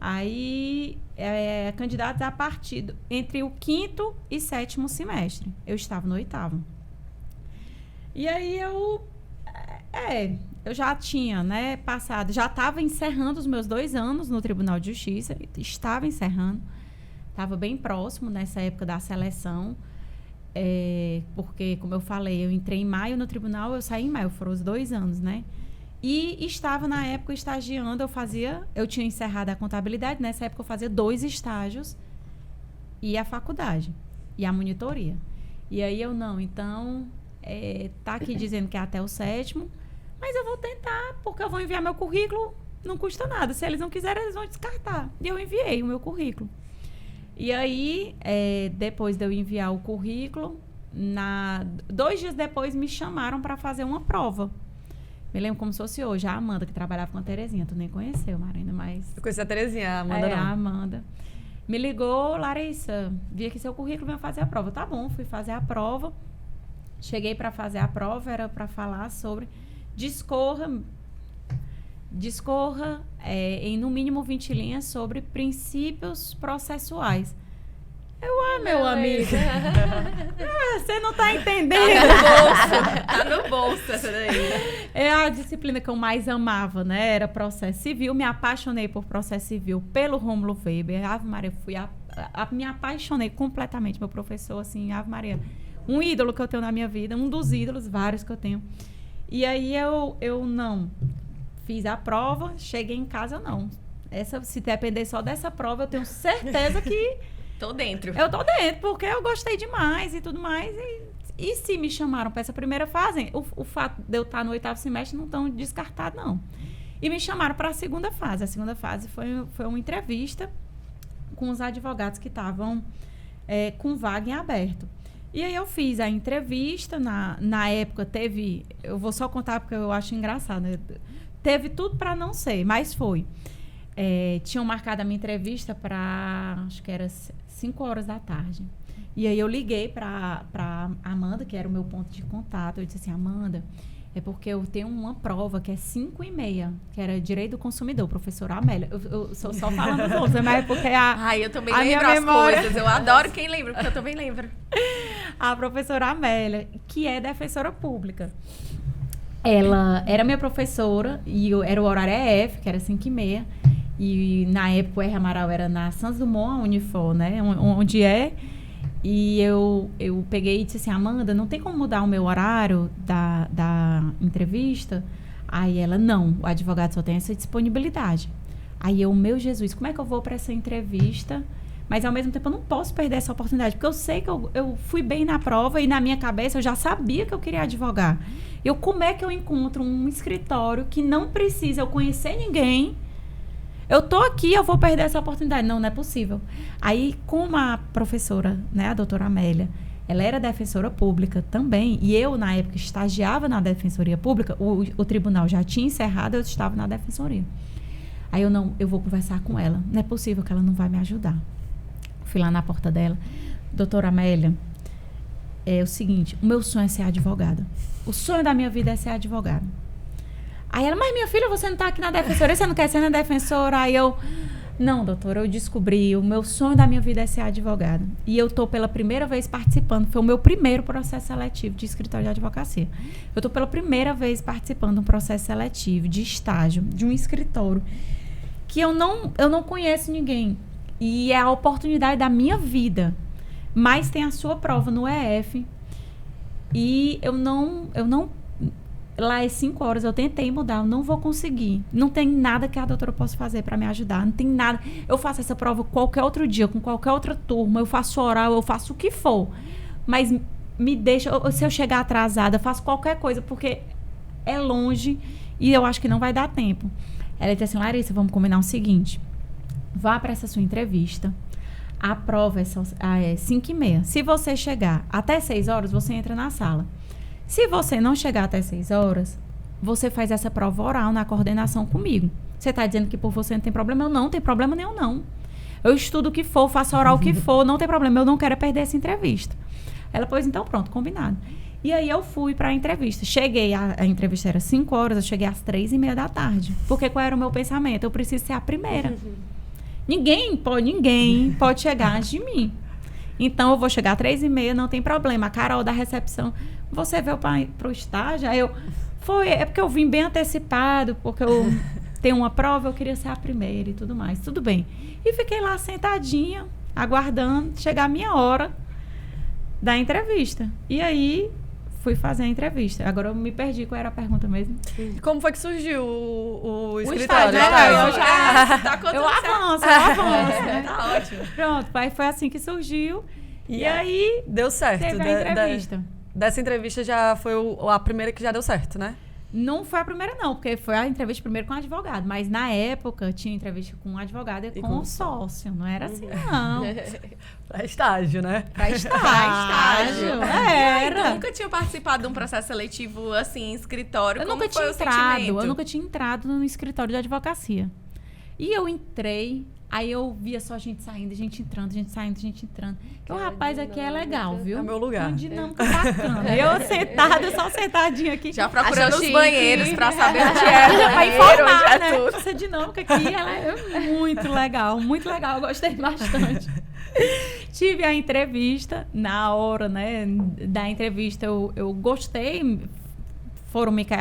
Aí, candidatos a partir entre o 5º e 7º semestre. Eu estava no 8º. E aí eu já tinha, né, passado, já estava encerrando os meus 2 anos no Tribunal de Justiça, estava encerrando, estava bem próximo nessa época da seleção, porque, como eu falei, eu entrei em maio no tribunal, eu saí em maio, foram os 2 anos, né? E estava, na época, estagiando, eu tinha encerrado a contabilidade, nessa época eu fazia 2 estágios e a faculdade, e a monitoria. E aí então, tá aqui dizendo que é até o 7º, mas eu vou tentar, porque eu vou enviar meu currículo, não custa nada. Se eles não quiserem, eles vão descartar. E eu enviei o meu currículo. E aí, depois de eu enviar o currículo, 2 dias depois me chamaram para fazer uma prova. Me lembro como se fosse hoje. A Amanda, que trabalhava com a Terezinha. Tu nem conheceu, Marina, mas... Eu conheci a Terezinha, a Amanda não. A Amanda. Me ligou, Larissa, vi aqui seu currículo, venho fazer a prova. Tá bom, fui fazer a prova. Cheguei para fazer a prova, era para falar sobre... Discorra em no mínimo 20 linhas sobre princípios processuais. Meu amigo, você não tá entendendo. Tá no bolso essa daí. É a disciplina que eu mais amava, né? Era processo civil. Me apaixonei por processo civil pelo Rômulo Weber. Ave Maria, me apaixonei completamente. Meu professor, assim, Ave Maria, um ídolo que eu tenho na minha vida, um dos ídolos, vários que eu tenho. E aí eu não fiz a prova, cheguei em casa, não. Se depender só dessa prova, eu tenho certeza que... Tô dentro. Eu tô dentro, porque eu gostei demais e tudo mais. E se me chamaram para essa primeira fase, o fato de eu estar no 8º semestre não tão descartado, não. E me chamaram para a segunda fase. A segunda fase foi uma entrevista com os advogados que estavam com vaga em aberto. E aí eu fiz a entrevista, na época teve, eu vou só contar porque eu acho engraçado, né? Teve tudo para não ser, mas foi. Tinham marcado a minha entrevista para, acho que era 5 horas da tarde. E aí eu liguei para Amanda, que era o meu ponto de contato. Eu disse assim, Amanda, é porque eu tenho uma prova que é 5h30, que era Direito do Consumidor, professora Amélia. Eu sou só falando os outros, mas é porque Ai, eu também lembro minha as memória... coisas. Eu adoro quem lembra, porque eu também lembro. A professora Amélia, que é defensora pública. Ela era minha professora e era o horário EF, que era 5h30. E na época o R. Amaral era na Santos Dumont, a Unifor, né? Onde é. E eu peguei e disse assim, Amanda, não tem como mudar o meu horário da entrevista? Aí ela, não, o advogado só tem essa disponibilidade. Aí eu, meu Jesus, como é que eu vou para essa entrevista? Mas ao mesmo tempo eu não posso perder essa oportunidade, porque eu sei que eu fui bem na prova e na minha cabeça eu já sabia que eu queria advogar. Como é que eu encontro um escritório que não precisa eu conhecer ninguém? Eu tô aqui, eu vou perder essa oportunidade. Não é possível. Aí, como a professora, né, a doutora Amélia, ela era defensora pública também, e eu, na época, estagiava na defensoria pública, o tribunal já tinha encerrado, eu estava na defensoria. Aí eu vou conversar com ela. Não é possível que ela não vai me ajudar. Fui lá na porta dela. Doutora Amélia, é o seguinte, o meu sonho é ser advogada. O sonho da minha vida é ser advogada. Aí ela, mas minha filha, você não está aqui na defensoria, você não quer ser na defensora? Aí eu, não, doutora, eu descobri, o meu sonho da minha vida é ser advogada. E eu estou pela primeira vez participando, foi o meu primeiro processo seletivo de escritório de advocacia. Eu estou pela primeira vez participando de um processo seletivo, de estágio, de um escritório, que eu não conheço ninguém. E é a oportunidade da minha vida. Mas tem a sua prova no EF. E eu não lá é 5 horas, eu tentei mudar, eu não vou conseguir. Não tem nada que a doutora possa fazer para me ajudar, não tem nada. Eu faço essa prova qualquer outro dia, com qualquer outra turma, eu faço oral, eu faço o que for. Mas me deixa, se eu chegar atrasada, eu faço qualquer coisa, porque é longe e eu acho que não vai dar tempo. Ela disse assim, Larissa, vamos combinar o seguinte, vá para essa sua entrevista, a prova é 5h30. Se você chegar até 6 horas, você entra na sala. Se você não chegar até 6 horas, você faz essa prova oral na coordenação comigo. Você está dizendo que por você não tem problema? Eu não tenho problema nenhum, não. Eu estudo o que for, faço oral o que for, não tem problema. Eu não quero perder essa entrevista. Ela, pois então, pronto, combinado. E aí eu fui para a entrevista. Cheguei, a entrevista era 5 horas, eu cheguei às 3h30 da tarde. Porque qual era o meu pensamento? Eu preciso ser a primeira. Ninguém pode chegar antes de mim. Então, eu vou chegar às 3h30, não tem problema. A Carol da recepção, você veio para o estágio? Aí é porque eu vim bem antecipado, porque eu tenho uma prova, eu queria ser a primeira e tudo mais. Tudo bem. E fiquei lá sentadinha, aguardando chegar a minha hora da entrevista. E aí, fui fazer a entrevista. Agora eu me perdi, qual era a pergunta mesmo? Como foi que surgiu o estágio, escritório? né? Eu avanço. Né? Tá ótimo. Pronto, aí foi assim que surgiu. E aí, deu certo. teve a entrevista. Dessa entrevista já foi a primeira que já deu certo, né? Não foi a primeira, não, porque foi a entrevista primeiro com o advogado. Mas na época tinha entrevista com o advogado e com o sócio. Não era assim, não. Pra estágio, né? Pra estágio. Era. Eu nunca tinha participado de um processo seletivo assim, em escritório. Eu Como nunca foi tinha o entrado. sentimento? Eu nunca tinha entrado no escritório de advocacia. E eu entrei. Aí eu via só gente saindo, gente entrando, gente saindo, gente entrando. O rapaz aqui é legal, viu? É meu lugar. Uma dinâmica bacana. Eu sentada, só sentadinha aqui. Já procurando Achou os chique. banheiros pra saber onde é. Pra Banheiro, informar, onde é né? tudo. Essa dinâmica aqui, ela é muito legal, eu gostei bastante. Tive a entrevista, na hora, né, da entrevista eu gostei,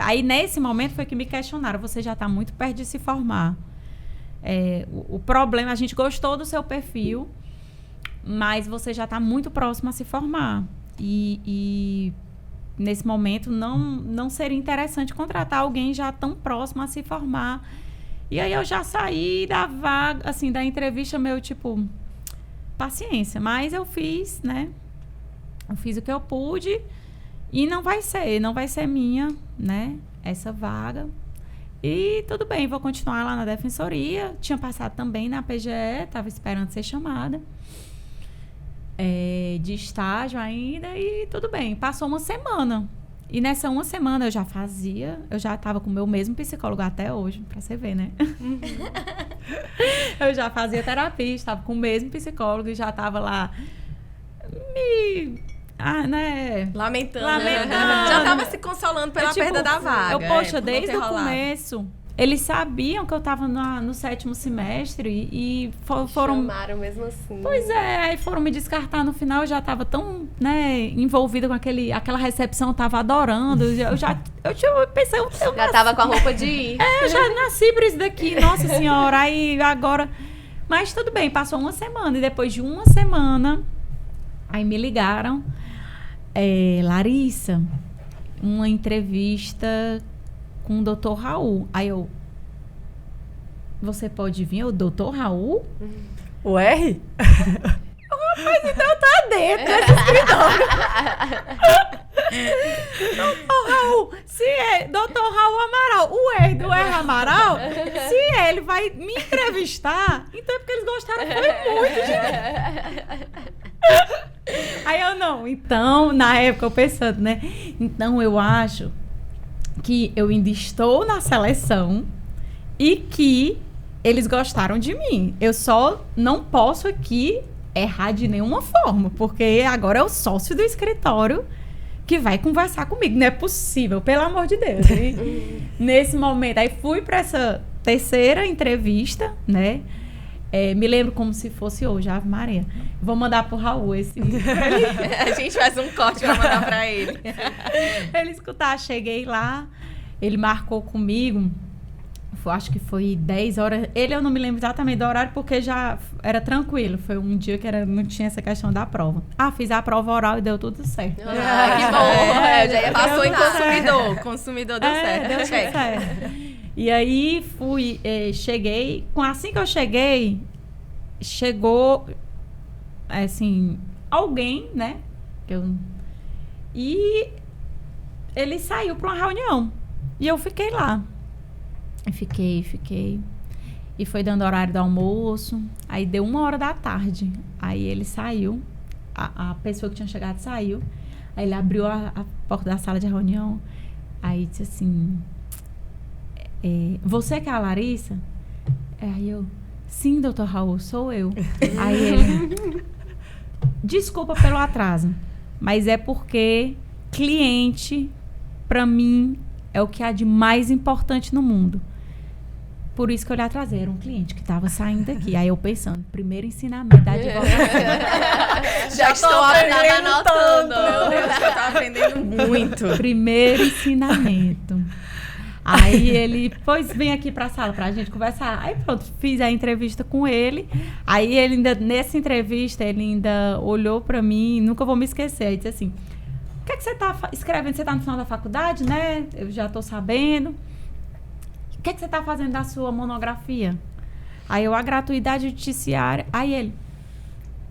aí nesse momento foi que me questionaram, você já está muito perto de se formar. O problema, a gente gostou do seu perfil, mas você já está muito próximo a se formar. E nesse momento não seria interessante contratar alguém já tão próximo a se formar. E aí eu já saí da vaga, assim, da entrevista meio tipo, paciência. Mas eu fiz, né? Eu fiz o que eu pude e não vai ser minha, né? Essa vaga. E tudo bem, vou continuar lá na defensoria. Tinha passado também na PGE, estava esperando ser chamada. De estágio ainda, e tudo bem. Passou uma semana. E nessa uma semana eu já estava com o meu mesmo psicólogo até hoje, pra você ver, né? Eu já fazia terapia, estava com o mesmo psicólogo e já estava lá Lamentando. Lamentando. Já tava se consolando pela perda da vaga. Poxa, por não ter desde o rolado. começo, eles sabiam que eu estava no 7º semestre e foram... Chamaram mesmo assim. Pois é, aí foram me descartar no final, eu já estava tão, envolvida com aquela recepção, eu estava adorando, eu pensei... Já tava com a roupa de ir. Eu já nasci pra isso daqui, nossa senhora, aí agora... Mas tudo bem, passou uma semana, e depois de uma semana, aí me ligaram, Larissa, uma entrevista com o Dr. Raul. Aí você pode vir, o Dr. Raul? O R? Mas então tá dentro desse escritório. Dr. Raul, se é Dr. Raul Amaral, o R do R Amaral, se ele vai me entrevistar, então é porque eles gostaram foi muito de mim. Aí eu não, então, na época eu pensando, né? Então eu acho que eu ainda estou na seleção e que eles gostaram de mim. Eu só não posso aqui errar de nenhuma forma, porque agora é o sócio do escritório que vai conversar comigo. Não é possível, pelo amor de Deus. E nesse momento, aí fui para essa terceira entrevista, né? Me lembro como se fosse hoje, Ave Maria. Vou mandar pro Raul esse. A gente faz um corte pra mandar pra ele. Ele escutar, cheguei lá, ele marcou comigo, acho que foi 10 horas. Eu não me lembro exatamente do horário, porque já era tranquilo. Foi um dia que não tinha essa questão da prova. Fiz a prova oral e deu tudo certo. Que bom. Eu já ia passou em consumidor. Consumidor deu certo. Deu tudo certo. E aí cheguei. Assim que eu cheguei, chegou assim, alguém, né? E ele saiu para uma reunião. E eu fiquei lá. Fiquei. E foi dando horário do almoço. Aí deu 1h da tarde. Aí ele saiu. A pessoa que tinha chegado saiu. Aí ele abriu a porta da sala de reunião. Aí disse assim... você que é a Larissa? Aí eu... Sim, doutor Raul, sou eu. Aí ele... Desculpa pelo atraso. Mas é porque cliente, pra mim, é o que há de mais importante no mundo. Por isso que eu lhe atrasei. Era um cliente que estava saindo aqui. Aí eu pensando, primeiro ensinamento da advocacia. Já estou anotando. Meu Deus, eu estou aprendendo muito. Primeiro ensinamento. Aí ele, pois vem aqui pra sala pra gente conversar. Aí pronto, fiz a entrevista com ele. Aí ele ainda, nessa entrevista, ele ainda olhou pra mim, nunca vou me esquecer. Aí disse assim, o que é que você tá escrevendo? Você tá no final da faculdade, né? Eu já tô sabendo. O que é que você tá fazendo da sua monografia? Aí eu, a gratuidade judiciária. Aí ele,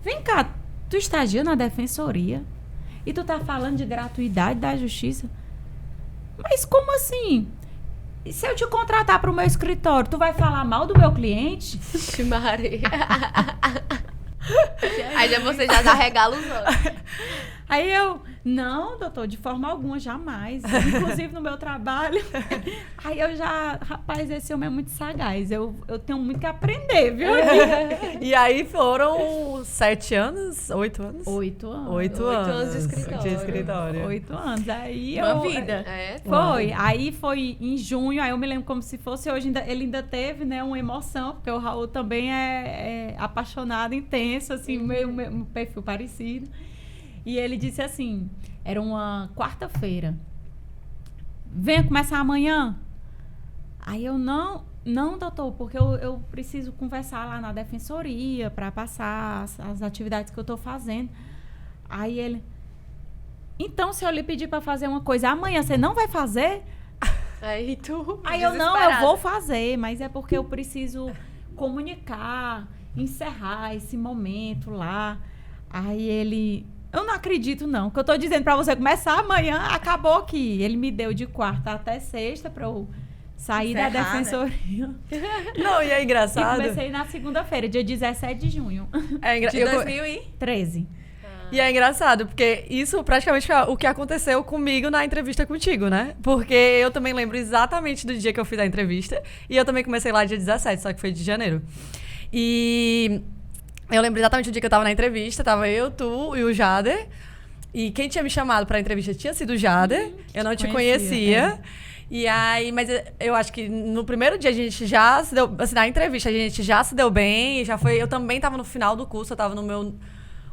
vem cá, tu estagia na defensoria e tu tá falando de gratuidade da justiça? Mas como assim? E se eu te contratar para o meu escritório, tu vai falar mal do meu cliente? Maria. Aí você já regala os olhos. Aí eu, não, doutor, de forma alguma, jamais. Inclusive no meu trabalho. Aí eu já, rapaz, esse homem é muito sagaz. Eu tenho muito que aprender, viu? E aí foram 7 anos? 8 anos? 8 anos. 8 anos de de escritório. 8 anos. Aí Uma vida. Foi. Aí foi em junho, aí eu me lembro como se fosse hoje. Ele ainda teve, né, uma emoção, porque o Raul também é apaixonado, intenso, assim, meio perfil parecido. E ele disse assim, era uma quarta-feira. Venha começar amanhã. Aí eu, não, doutor, porque eu preciso conversar lá na defensoria para passar as atividades que eu estou fazendo. Aí ele, então, se eu lhe pedir para fazer uma coisa amanhã, você não vai fazer? Aí eu, não, eu vou fazer, mas é porque eu preciso comunicar, encerrar esse momento lá. Aí ele... Eu não acredito, não. O que eu tô dizendo pra você começar amanhã, acabou aqui. Ele me deu de quarta até sexta pra eu Saí da Encerrar, né? defensoria. Não, e é E engraçado. comecei na segunda-feira, dia 17 de junho. De 2013. E é engraçado, porque isso praticamente foi o que aconteceu comigo na entrevista contigo, né? Porque eu também lembro exatamente do dia que eu fiz a entrevista. E eu também comecei lá dia 17, só que foi de janeiro. E eu lembro exatamente do dia que eu tava na entrevista. Tava eu, tu e o Jader. E quem tinha me chamado pra entrevista tinha sido o Jader. Eu não te conhecia. E aí, mas eu acho que no primeiro dia a gente já se deu... Assim, na entrevista a gente já se deu bem. Já foi... Eu também tava no final do curso, eu tava no meu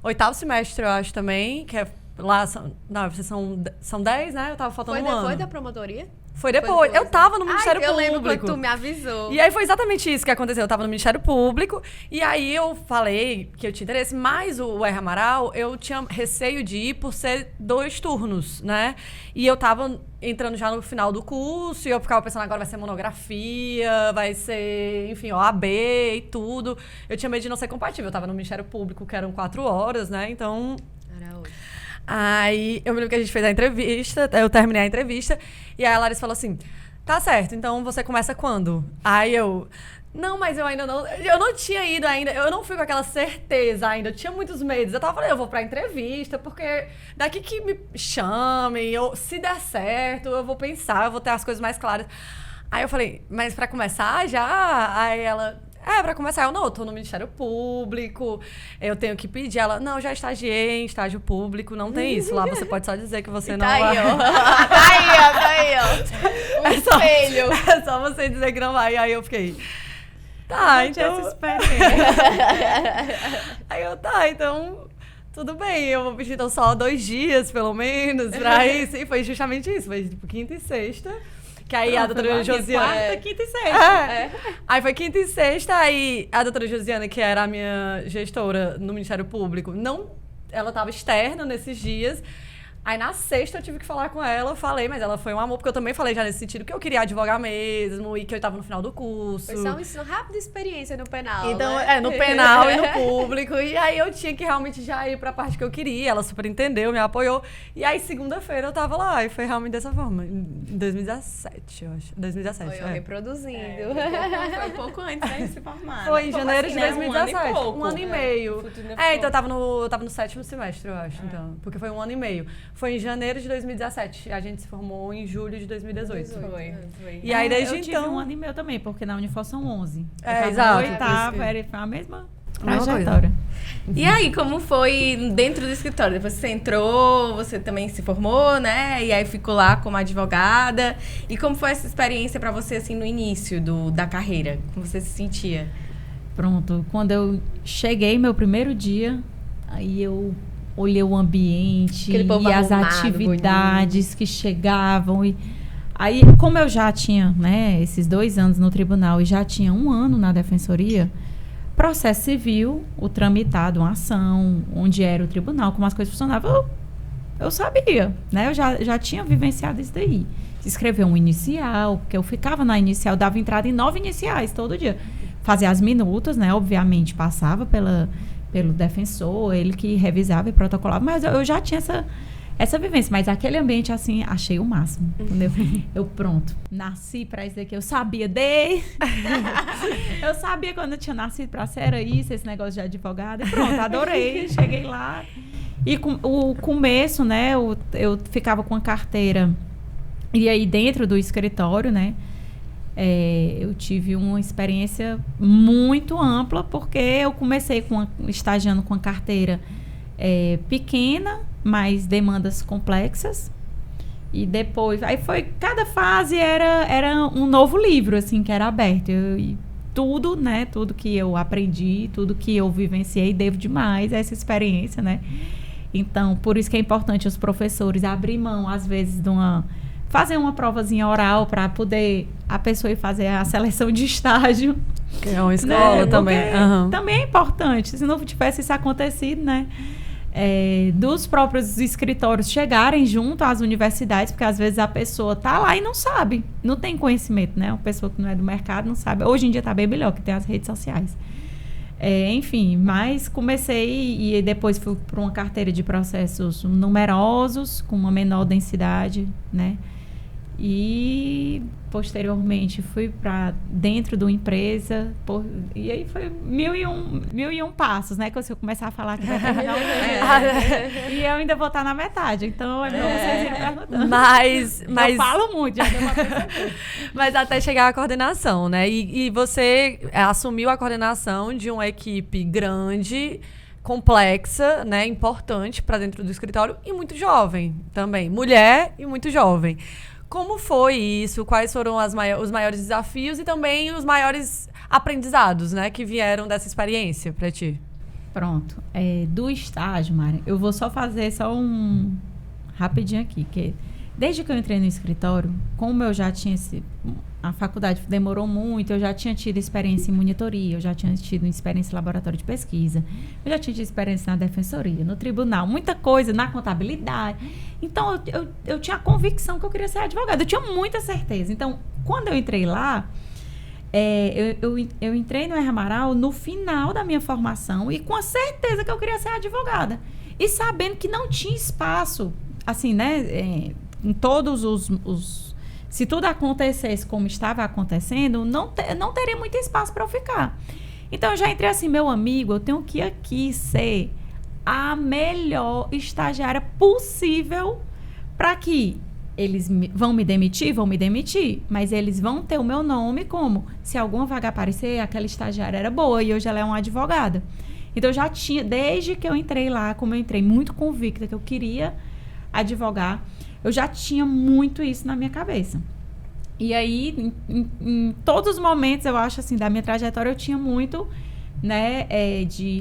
8º semestre, eu acho, também, que é lá, não, vocês são 10, né? Eu tava faltando um ano. Foi da promotoria? Foi depois. Eu tava no Ministério Público. Eu lembro quando tu me avisou. E aí foi exatamente isso que aconteceu. Eu tava no Ministério Público, e aí eu falei que eu tinha interesse, mas o R. Amaral, eu tinha receio de ir por ser 2 turnos, né? E eu tava entrando já no final do curso, e eu ficava pensando, agora vai ser monografia, vai ser, enfim, OAB e tudo. Eu tinha medo de não ser compatível. Eu tava no Ministério Público, que eram 4 horas, né? Então... Era hoje. Aí, eu me lembro que a gente fez a entrevista, eu terminei a entrevista, e aí a Larissa falou assim, tá certo, então você começa quando? Aí eu, não, mas eu ainda não, eu não tinha ido ainda, eu não fui com aquela certeza ainda, eu tinha muitos medos, eu tava falando, eu vou pra entrevista, porque daqui que me chamem, se der certo, eu vou pensar, eu vou ter as coisas mais claras. Aí eu falei, mas pra começar já? Aí ela... pra começar, eu tô no Ministério Público, eu tenho que pedir. Ela, não, já estagiei em estágio público, não tem isso. Lá você pode só dizer que você não Tá vai. aí, ó. Tá aí, ó. Espelho. É só você dizer que não vai. Aí eu fiquei, tá, então... Essa experiência. Aí eu, tá, então... Tudo bem, eu vou pedir então só 2 dias, pelo menos, pra isso. E foi justamente isso, foi tipo quinta e sexta. Que aí a doutora Josiana... Quarta, quinta e sexta. Aí foi quinta e sexta, aí a doutora Josiana, que era a minha gestora no Ministério Público, ela estava externa nesses dias. Aí na sexta eu tive que falar com ela, eu falei, mas ela foi um amor, porque eu também falei já nesse sentido que eu queria advogar mesmo e que eu estava no final do curso. Foi só um ensino rápido de experiência no penal, Então, né? no penal e no público. E aí eu tinha que realmente já ir pra parte que eu queria. Ela super entendeu, me apoiou. E aí, segunda-feira, eu tava lá. E foi realmente dessa forma. Em 2017, eu acho. 2017, Foi eu reproduzindo. Foi um pouco antes, né, de se formar. Foi em Como janeiro assim, de né? 2017. Um ano e meio. Futuro Então eu tava no 7º semestre, eu acho. Então, porque foi 1 ano e meio. Foi em janeiro de 2017. A gente se formou em julho de 2018. Foi. E aí, desde eu tive então... 1 ano e meio também, porque na Unifor são 11. Exato. No 8º, era a mesma Mesma trajetória. E aí, como foi dentro do escritório? Depois você entrou, você também se formou, né? E aí ficou lá como advogada. E como foi essa experiência pra você, assim, no início da carreira? Como você se sentia? Pronto, quando eu cheguei, meu primeiro dia, aí eu olhei o ambiente Aquele povo e as arrumado, atividades que chegavam. E aí, como eu já tinha, né, esses 2 anos no tribunal e já tinha 1 ano na defensoria, processo civil, o tramitado, uma ação, onde era o tribunal, como as coisas funcionavam, eu sabia, né? Eu já tinha vivenciado isso daí. Escrever um inicial, porque eu ficava na inicial, dava entrada em 9 iniciais todo dia. Fazia as minutas, né? Obviamente, passava pelo defensor, ele que revisava e protocolava, mas eu já tinha essa vivência, mas aquele ambiente, assim, achei o máximo, entendeu? Eu, pronto, nasci pra isso daqui, eu sabia eu sabia quando eu tinha nascido pra ser, era isso, esse negócio de advogada, e pronto, adorei, cheguei lá, e com o começo, né, eu ficava com a carteira, e aí dentro do escritório, né, eu tive uma experiência muito ampla, porque eu comecei estagiando com a carteira pequena, mas demandas complexas. E depois, aí cada fase era um novo livro, assim, que era aberto. E tudo, né, tudo que eu aprendi, tudo que eu vivenciei, devo demais a essa experiência, né? Então, por isso que é importante os professores abrir mão, às vezes, fazer uma provazinha oral para poder a pessoa ir fazer a seleção de estágio. Que é uma escola, né? Também. Também é importante. Se não tivesse isso acontecido, né? Dos próprios escritórios chegarem junto às universidades, porque às vezes a pessoa tá lá e não sabe, não tem conhecimento, né? Uma pessoa que não é do mercado não sabe. Hoje em dia tá bem melhor, que tem as redes sociais. Enfim, mas comecei e depois fui para uma carteira de processos numerosos, com uma menor densidade, né? E posteriormente fui para dentro de uma empresa, e aí foi mil e um passos, né? Que se eu começar a falar que vai terminar e eu ainda vou estar na metade, então é bom vocês irem perguntando. Mas eu falo muito, já deu pra perceber. Mas até chegar à coordenação, né? E você assumiu a coordenação de uma equipe grande, complexa, né? Importante para dentro do escritório e muito jovem também. Mulher e muito jovem. Como foi isso? Quais foram os maiores desafios e também os maiores aprendizados, né? Que vieram dessa experiência para ti? Pronto. Do estágio, Mari, eu vou só fazer um rapidinho aqui, que desde que eu entrei no escritório, como eu já tinha a faculdade demorou muito, eu já tinha tido experiência em monitoria, eu já tinha tido experiência em laboratório de pesquisa, eu já tinha tido experiência na defensoria, no tribunal, muita coisa, na contabilidade. Então, eu tinha a convicção que eu queria ser advogada, eu tinha muita certeza. Então, quando eu entrei lá, eu entrei no RH Amaral no final da minha formação e com a certeza que eu queria ser advogada. E sabendo que não tinha espaço, assim, né, em todos os se tudo acontecesse como estava acontecendo, não teria muito espaço para eu ficar. Então, eu já entrei assim, meu amigo, eu tenho que aqui ser a melhor estagiária possível para que eles vão me demitir, mas eles vão ter o meu nome como, se alguma vaga aparecer, aquela estagiária era boa e hoje ela é uma advogada. Então, eu já tinha, desde que eu entrei lá, como eu entrei muito convicta que eu queria advogar, eu já tinha muito isso na minha cabeça. E aí, em todos os momentos, eu acho, assim, da minha trajetória, eu tinha muito, né,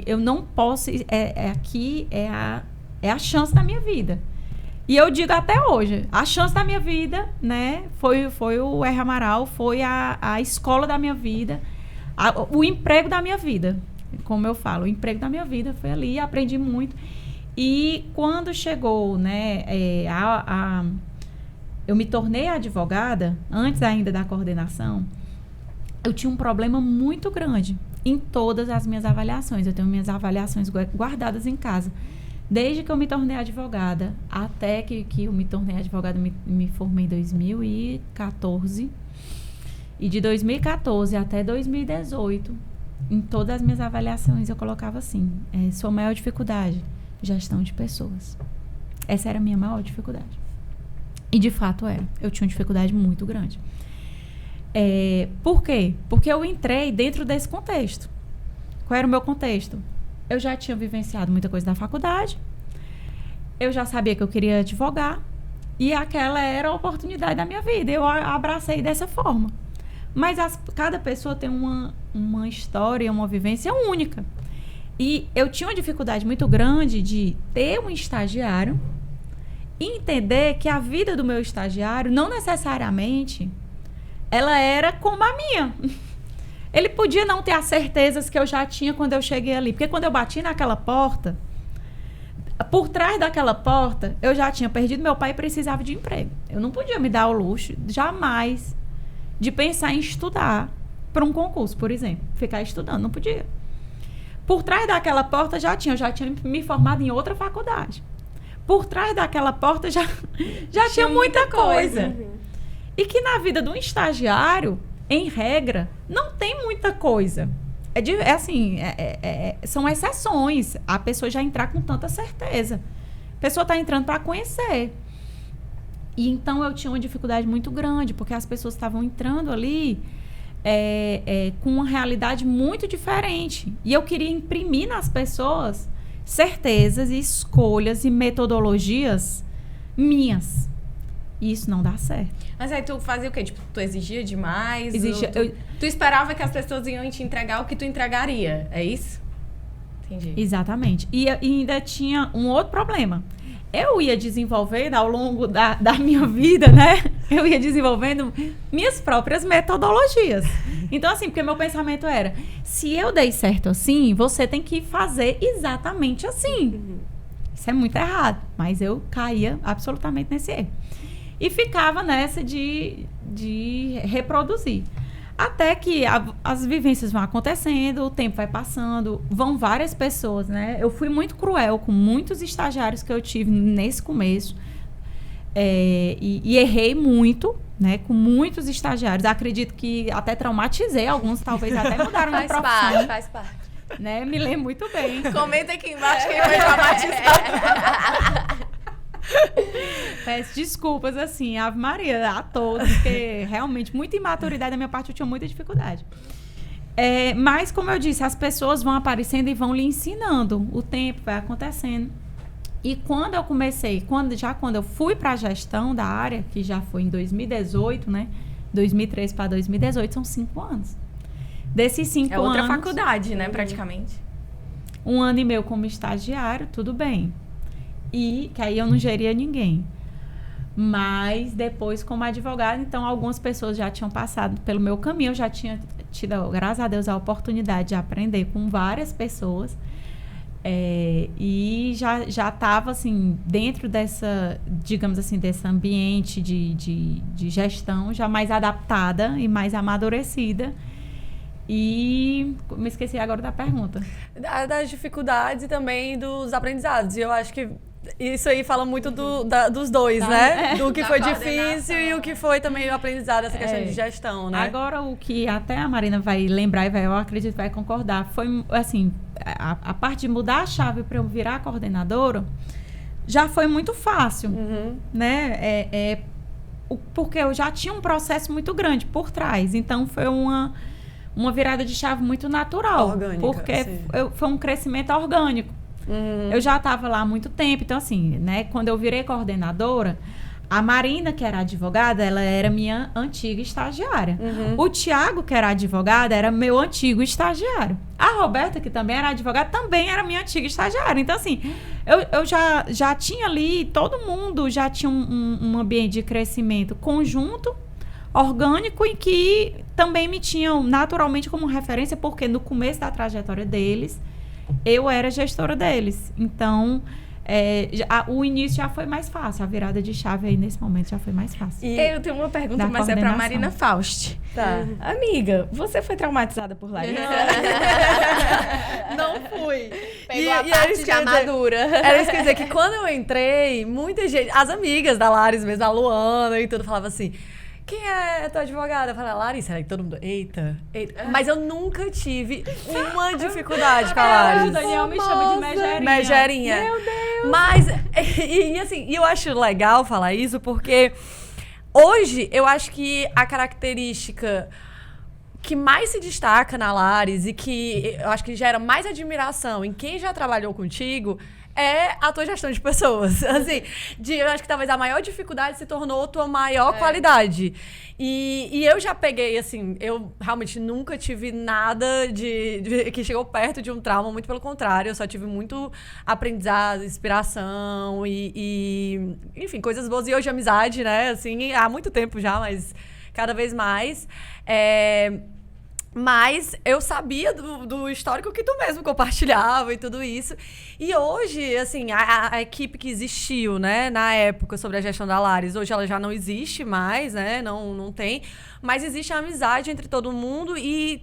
eu não posso, aqui é a chance da minha vida. E eu digo até hoje, a chance da minha vida, né, foi o RH Amaral, foi a escola da minha vida, o emprego da minha vida. Como eu falo, o emprego da minha vida foi ali, aprendi muito. E quando chegou, né, eu me tornei advogada, antes ainda da coordenação, eu tinha um problema muito grande em todas as minhas avaliações. Eu tenho minhas avaliações guardadas em casa. Desde que eu me tornei advogada, até que eu me tornei advogada, me formei em 2014. E de 2014 até 2018, em todas as minhas avaliações, eu colocava assim, sua maior dificuldade, gestão de pessoas. Essa era a minha maior dificuldade. E de fato era. Eu tinha uma dificuldade muito grande. Por quê? Porque eu entrei dentro desse contexto. Qual era o meu contexto? Eu já tinha vivenciado muita coisa da faculdade. Eu já sabia que eu queria advogar. E aquela era a oportunidade da minha vida. Eu abracei dessa forma. Mas cada pessoa tem uma história, uma vivência única. E eu tinha uma dificuldade muito grande de ter um estagiário e entender que a vida do meu estagiário não necessariamente ela era como a minha. Ele podia não ter as certezas que eu já tinha quando eu cheguei ali. Porque quando eu bati naquela porta, por trás daquela porta, eu já tinha perdido meu pai e precisava de emprego. Eu não podia me dar o luxo, jamais, de pensar em estudar para um concurso, por exemplo. Ficar estudando, não podia. Por trás daquela porta eu já tinha me formado em outra faculdade. Por trás daquela porta já tinha muita coisa. E que na vida de um estagiário, em regra, não tem muita coisa. São exceções. A pessoa já entrar com tanta certeza. A pessoa está entrando para conhecer. E então eu tinha uma dificuldade muito grande, porque as pessoas estavam entrando ali com uma realidade muito diferente. E eu queria imprimir nas pessoas certezas, escolhas e metodologias minhas. E isso não dá certo. Mas aí tu fazia o quê? Tipo, tu exigia demais? Tu esperava que as pessoas iam te entregar o que tu entregaria, é isso? Entendi. Exatamente. E ainda tinha um outro problema. Eu ia desenvolvendo ao longo da minha vida, né? Eu ia desenvolvendo minhas próprias metodologias. Então, assim, porque meu pensamento era, se eu dei certo assim, você tem que fazer exatamente assim. Isso é muito errado. Mas eu caía absolutamente nesse erro. E ficava nessa de reproduzir. Até que as vivências vão acontecendo, o tempo vai passando, vão várias pessoas, né? Eu fui muito cruel com muitos estagiários que eu tive nesse começo. E errei muito, né? Com muitos estagiários. Acredito que até traumatizei alguns, talvez até mudaram de profissão. Faz parte. Né? Me lembro muito bem. Comenta aqui embaixo quem foi traumatizado. Peço desculpas, assim, Ave Maria, a todos, porque realmente muita imaturidade da minha parte, eu tinha muita dificuldade. Mas, como eu disse, as pessoas vão aparecendo e vão lhe ensinando. O tempo vai acontecendo. E quando eu comecei, quando eu fui para a gestão da área, que já foi em 2018, né? 2013 para 2018, são 5 anos. Desses 5 anos... É outra faculdade, né, praticamente. 1 ano e meio como estagiário, tudo bem. E que aí eu não geria ninguém. Mas depois, como advogada, então algumas pessoas já tinham passado pelo meu caminho. Eu já tinha tido, graças a Deus, a oportunidade de aprender com várias pessoas. E já estava, assim, dentro dessa, digamos assim, desse ambiente de gestão, já mais adaptada e mais amadurecida. E me esqueci agora da pergunta. Das dificuldades e também dos aprendizados. E eu acho que isso aí fala muito dos dois, né? Do que foi difícil e o que foi também o aprendizado, essa questão de gestão, né? Agora, o que até a Marina vai lembrar e eu acredito que vai concordar, foi, assim, a parte de mudar a chave para eu virar coordenadora já foi muito fácil, né? Porque eu já tinha um processo muito grande por trás. Então, foi uma virada de chave muito natural. Orgânica, porque foi um crescimento orgânico. Eu já estava lá há muito tempo. Então, assim, né, quando eu virei coordenadora, a Marina, que era advogada, ela era minha antiga estagiária. O Tiago, que era advogada, era meu antigo estagiário. A Roberta, que também era advogada, também era minha antiga estagiária. Então, assim, eu já tinha ali, todo mundo já tinha um ambiente de crescimento conjunto, orgânico, e que também me tinham naturalmente como referência, porque no começo da trajetória deles, eu era gestora deles. Então, o início já foi mais fácil. A virada de chave aí, nesse momento, já foi mais fácil. E eu tenho uma pergunta, mas é pra Marina Faust. Tá. Amiga, você foi traumatizada por Larissa? Não fui. Pegou a parte de amadura. Era isso que eu ia dizer, que quando eu entrei, muita gente, as amigas da Laris mesmo, a Luana e tudo, falava assim: quem é tua advogada? Eu falei: Larissa. Aí todo mundo, eita. Mas eu nunca tive uma dificuldade com a Larissa. O Daniel me chama de megerinha. Megerinha. Meu Deus. Mas, assim, eu acho legal falar isso, porque hoje eu acho que a característica que mais se destaca na Laris e que eu acho que gera mais admiração em quem já trabalhou contigo é a tua gestão de pessoas. Assim, eu acho que talvez a maior dificuldade se tornou a tua maior qualidade. E eu já peguei, assim, eu realmente nunca tive nada que chegou perto de um trauma, muito pelo contrário, eu só tive muito aprendizado, inspiração e enfim, coisas boas. E hoje amizade, né, assim, há muito tempo já, mas cada vez mais. Mas eu sabia do histórico que tu mesmo compartilhava e tudo isso. E hoje, assim, a equipe que existiu, né, na época sobre a gestão da Laris, hoje ela já não existe mais, né, não tem. Mas existe a amizade entre todo mundo e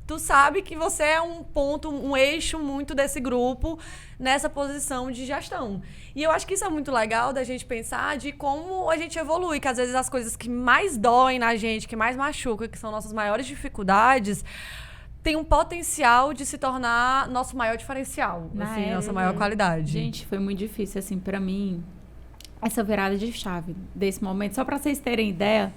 tu sabe que você é um ponto, um eixo muito desse grupo nessa posição de gestão. E eu acho que isso é muito legal da gente pensar de como a gente evolui, que às vezes as coisas que mais doem na gente, que mais machucam, que são nossas maiores dificuldades, tem um potencial de se tornar nosso maior diferencial, assim, nossa maior qualidade. Gente, foi muito difícil, assim, pra mim, essa virada de chave desse momento. Só pra vocês terem ideia,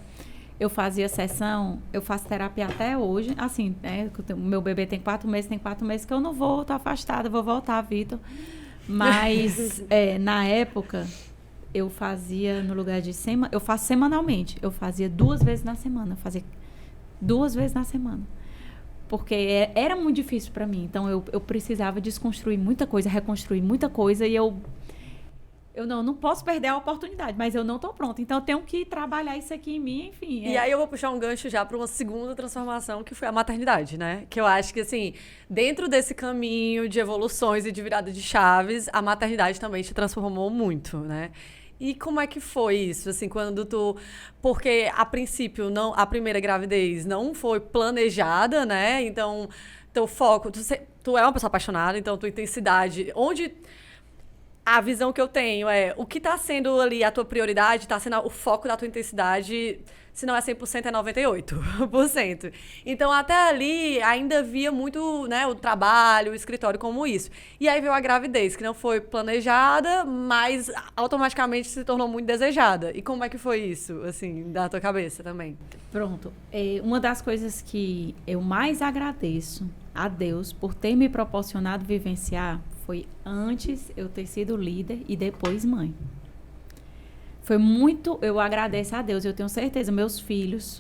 eu fazia sessão, eu faço terapia até hoje, assim, né? O meu bebê tem 4 meses que eu não vou, tô afastada, vou voltar, Vitor. Mas, na época, eu fazia no lugar de eu faço semanalmente, eu fazia 2 vezes na semana, porque era muito difícil para mim, então eu precisava desconstruir muita coisa, reconstruir muita coisa, e eu não posso perder a oportunidade, mas eu não tô pronta. Então, eu tenho que trabalhar isso aqui em mim, enfim. E aí, eu vou puxar um gancho já para uma segunda transformação, que foi a maternidade, né? Que eu acho que, assim, dentro desse caminho de evoluções e de virada de chaves, a maternidade também te transformou muito, né? E como é que foi isso, assim, quando porque, a princípio, a primeira gravidez não foi planejada, né? Então, teu foco... Tu é uma pessoa apaixonada, então tua intensidade... a visão que eu tenho é o que está sendo ali a tua prioridade, está sendo o foco da tua intensidade, se não é 100%, é 98%. Então, até ali, ainda via muito, né, o trabalho, o escritório como isso. E aí veio a gravidez, que não foi planejada, mas automaticamente se tornou muito desejada. E como é que foi isso, assim, da tua cabeça também? Pronto. Uma das coisas que eu mais agradeço a Deus por ter me proporcionado vivenciar foi antes eu ter sido líder e depois mãe. Foi muito... Eu agradeço a Deus, eu tenho certeza, meus filhos,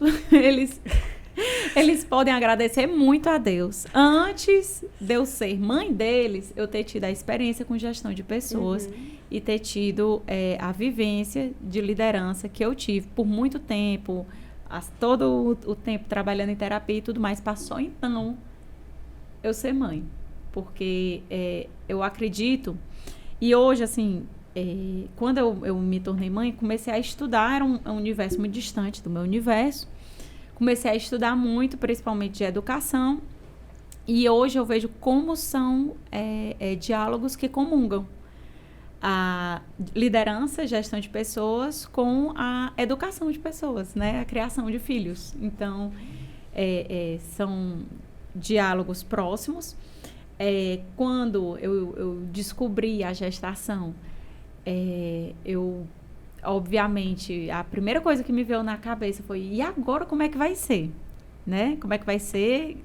eles podem agradecer muito a Deus. Antes de eu ser mãe deles, eu ter tido a experiência com gestão de pessoas e ter tido a vivência de liderança que eu tive por muito tempo, todo o tempo trabalhando em terapia e tudo mais, passou então eu ser mãe. Porque eu acredito, e hoje, assim, quando eu me tornei mãe, comecei a estudar, era um universo muito distante do meu universo, comecei a estudar muito, principalmente de educação, e hoje eu vejo como são diálogos que comungam a liderança, gestão de pessoas com a educação de pessoas, né? A criação de filhos. Então, são diálogos próximos. Quando eu descobri a gestação, obviamente, a primeira coisa que me veio na cabeça foi, e agora como é que vai ser? Né? Como é que vai ser?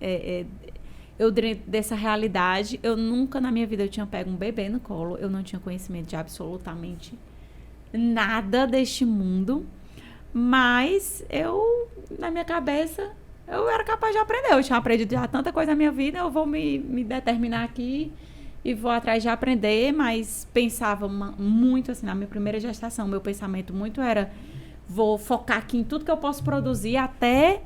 Eu, dessa realidade, eu nunca na minha vida eu tinha pego um bebê no colo, eu não tinha conhecimento de absolutamente nada deste mundo, mas na minha cabeça, eu era capaz de aprender. Eu tinha aprendido já tanta coisa na minha vida, eu vou me determinar aqui e vou atrás de aprender, mas pensava muito assim, na minha primeira gestação, meu pensamento muito era, vou focar aqui em tudo que eu posso produzir até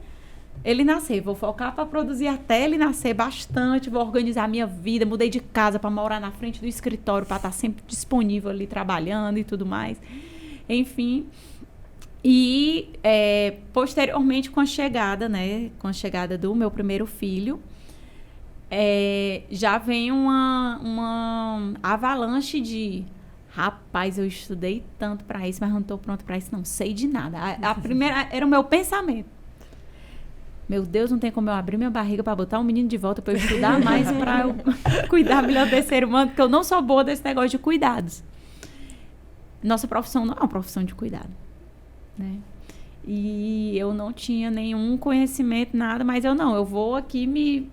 ele nascer, vou focar para produzir até ele nascer bastante, vou organizar a minha vida, mudei de casa para morar na frente do escritório, para estar sempre disponível ali trabalhando e tudo mais, enfim. E posteriormente com a chegada, né, com a chegada do meu primeiro filho, já vem uma avalanche de rapaz, eu estudei tanto para isso, mas não estou pronta para isso, não sei de nada. A primeira era o meu pensamento. Meu Deus, não tem como eu abrir minha barriga para botar um menino de volta para eu estudar mais, para eu cuidar melhor desse ser humano, porque eu não sou boa desse negócio de cuidados. Nossa profissão não é uma profissão de cuidado, né? E eu não tinha nenhum conhecimento, nada, mas eu vou aqui me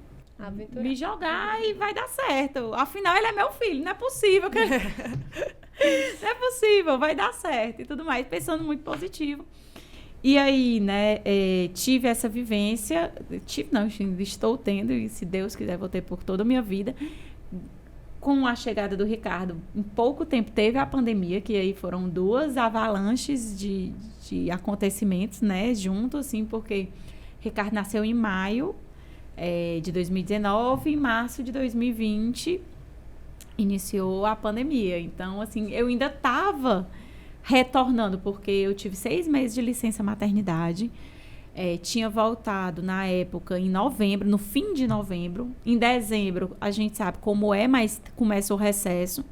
jogar e vai dar certo. Afinal, ele é meu filho, não é possível. Não é possível, vai dar certo e tudo mais, pensando muito positivo. E aí, né, tive essa vivência, estou tendo, e se Deus quiser, vou ter por toda a minha vida. Com a chegada do Ricardo, em pouco tempo teve a pandemia, que aí foram 2 avalanches de acontecimentos, né, junto, assim, porque Ricardo nasceu em maio de 2019, em março de 2020 iniciou a pandemia. Então, assim, eu ainda estava retornando, porque eu tive 6 meses de licença maternidade, tinha voltado na época em novembro, no fim de novembro. Em dezembro, a gente sabe como mas começa o recesso.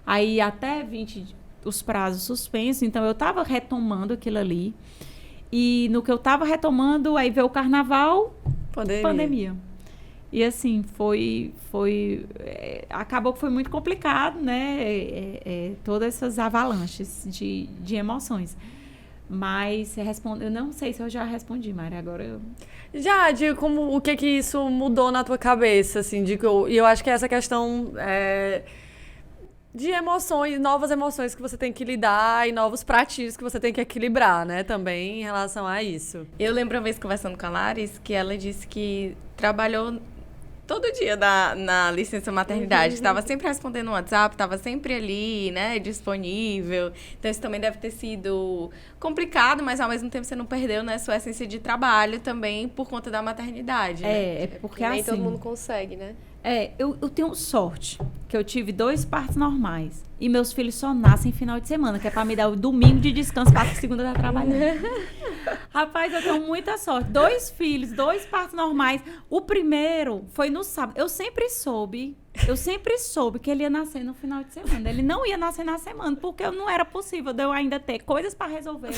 Aí até 20, os prazos suspensos. Então, eu estava retomando aquilo ali. E no que eu estava retomando, aí veio o carnaval, pandemia. E assim, acabou que foi muito complicado, né? Todas essas avalanches de emoções. Mas eu não sei se eu já respondi, Mari, agora eu... Já, o que isso mudou na tua cabeça, assim, e eu acho que essa questão de emoções, novas emoções que você tem que lidar e novos pratinhos que você tem que equilibrar, né, também em relação a isso. Eu lembro uma vez conversando com a Laris que ela disse que trabalhou todo dia na licença maternidade, estava sempre respondendo no WhatsApp, estava sempre ali, né, disponível. Então, isso também deve ter sido complicado, mas ao mesmo tempo você não perdeu, né, sua essência de trabalho também por conta da maternidade, né? Porque nem assim, todo mundo consegue, né? Eu tenho sorte, que eu tive 2 partos normais. E meus filhos só nascem final de semana, que é pra me dar o domingo de descanso, para segunda tá trabalhando. Rapaz, eu tenho muita sorte. 2 filhos, 2 partos normais. O primeiro foi no sábado. Eu sempre soube que ele ia nascer no final de semana. Ele não ia nascer na semana, porque não era possível de eu ainda ter coisas pra resolver.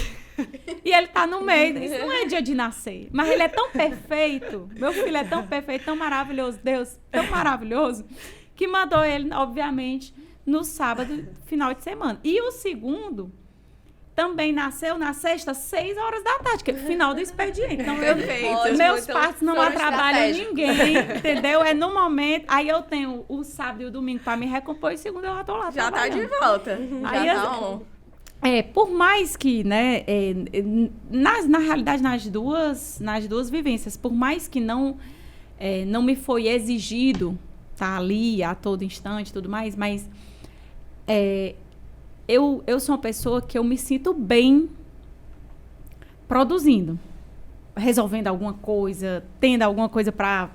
E ele tá no meio. Isso não é dia de nascer. Mas ele é tão perfeito. Meu filho é tão perfeito, tão maravilhoso. Deus, tão maravilhoso, que mandou ele, obviamente, no sábado, final de semana. E o segundo também nasceu na sexta, 6 horas da tarde, que é o final do expediente. Então, meus partos não atrapalham ninguém, entendeu? É no momento. Aí eu tenho o sábado e o domingo para me recompor e segunda eu já tô lá Já trabalhando. tá de volta. Aí, Já tá on. Por mais que, né, na realidade, nas duas vivências, por mais que não me foi exigido estar ali a todo instante e tudo mais, mas eu sou uma pessoa que eu me sinto bem produzindo, resolvendo alguma coisa, tendo alguma coisa pra...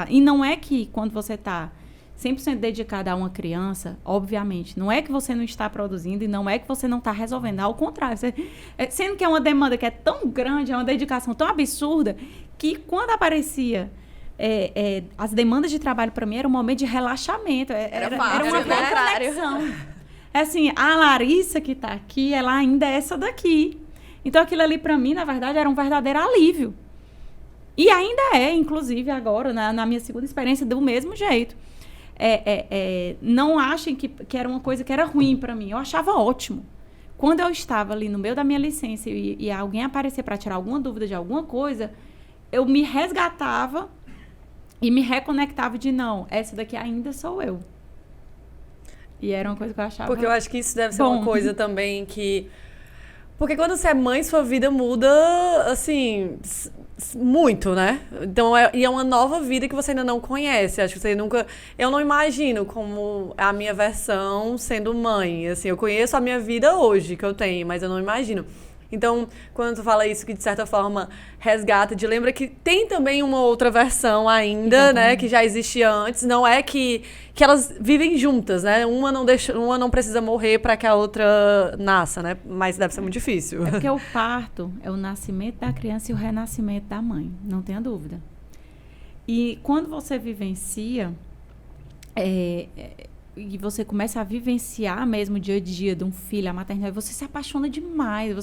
E não é que quando você está 100% dedicada a uma criança, obviamente, não é que você não está produzindo e não é que você não está resolvendo. Ao contrário, sendo que é uma demanda que é tão grande, é uma dedicação tão absurda, que quando aparecia... as demandas de trabalho para mim era um momento de relaxamento. Era uma reconexão. Assim, a Larissa que está aqui, ela ainda é essa daqui. Então, aquilo ali, para mim, na verdade, era um verdadeiro alívio. E ainda é, inclusive, agora, na minha segunda experiência, do mesmo jeito. Não achem que era uma coisa que era ruim para mim. Eu achava ótimo. Quando eu estava ali no meio da minha licença e alguém aparecer para tirar alguma dúvida de alguma coisa, eu me resgatava e me reconectava de, não, essa daqui ainda sou eu. E era uma coisa que eu achava... Porque eu acho que isso deve ser uma coisa também que... Porque quando você é mãe, sua vida muda, assim, muito, né? Então, é uma nova vida que você ainda não conhece. Acho que você nunca... Eu não imagino como a minha versão sendo mãe. Assim, eu conheço a minha vida hoje, que eu tenho, mas eu não imagino. Então, quando tu fala isso, que de certa forma resgata, lembra que tem também uma outra versão ainda, né, que já existia antes. Não é que elas vivem juntas, né? Uma não precisa morrer para que a outra nasça, né? Mas deve ser muito difícil. É porque o parto é o nascimento da criança e o renascimento da mãe, não tenha dúvida. E quando você vivencia, e você começa a vivenciar mesmo o dia a dia de um filho, a maternidade, você se apaixona demais,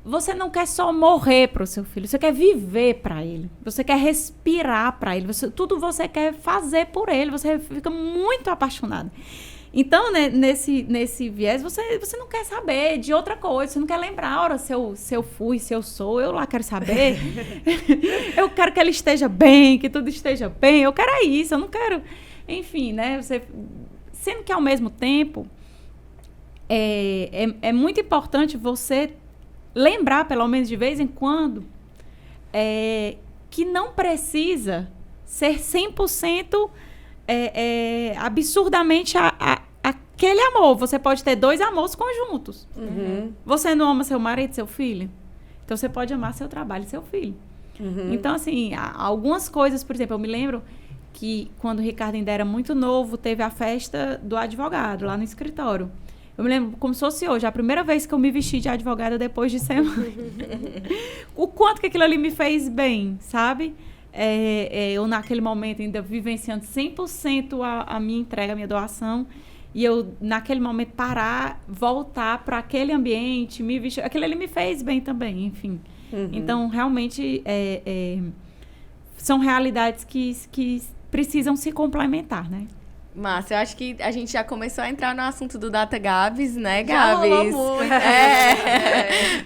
você não quer só morrer para o seu filho, você quer viver para ele, você quer respirar para ele, tudo você quer fazer por ele, você fica muito apaixonado. Então, né, nesse viés, você não quer saber de outra coisa, você não quer lembrar, ora, se eu fui, se eu sou, eu lá quero saber. Eu quero que ele esteja bem, que tudo esteja bem, eu quero isso, eu não quero... Enfim, né? Sendo que, ao mesmo tempo, é muito importante você lembrar, pelo menos de vez em quando, que não precisa ser 100% absurdamente aquele amor. Você pode ter 2 amores conjuntos. Uhum. Você não ama seu marido, seu filho? Então, você pode amar seu trabalho e seu filho. Uhum. Então, assim, algumas coisas, por exemplo, eu me lembro... que quando o Ricardo ainda era muito novo, teve a festa do advogado lá no escritório. Eu me lembro como se fosse hoje, a primeira vez que eu me vesti de advogada depois de ser mãe. O quanto que aquilo ali me fez bem, sabe? Eu naquele momento ainda vivenciando 100% a minha entrega, a minha doação. E eu, naquele momento, parar, voltar para aquele ambiente, me vestir. Aquilo ali me fez bem também, enfim. Uhum. Então, realmente, são realidades que precisam se complementar, né? Márcia, eu acho que a gente já começou a entrar no assunto do Data Gabs, né, Já Gabs? rolou muito.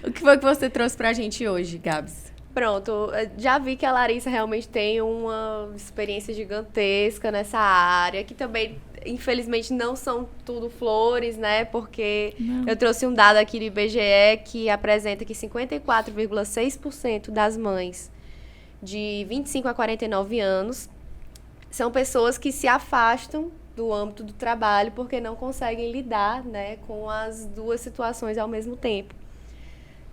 O que foi que você trouxe pra gente hoje, Gabs? Pronto, já vi que a Larissa realmente tem uma experiência gigantesca nessa área, que também, infelizmente, não são tudo flores, né? Porque eu trouxe um dado aqui do IBGE que apresenta que 54,6% das mães de 25 a 49 anos são pessoas que se afastam do âmbito do trabalho porque não conseguem lidar, né, com as duas situações ao mesmo tempo.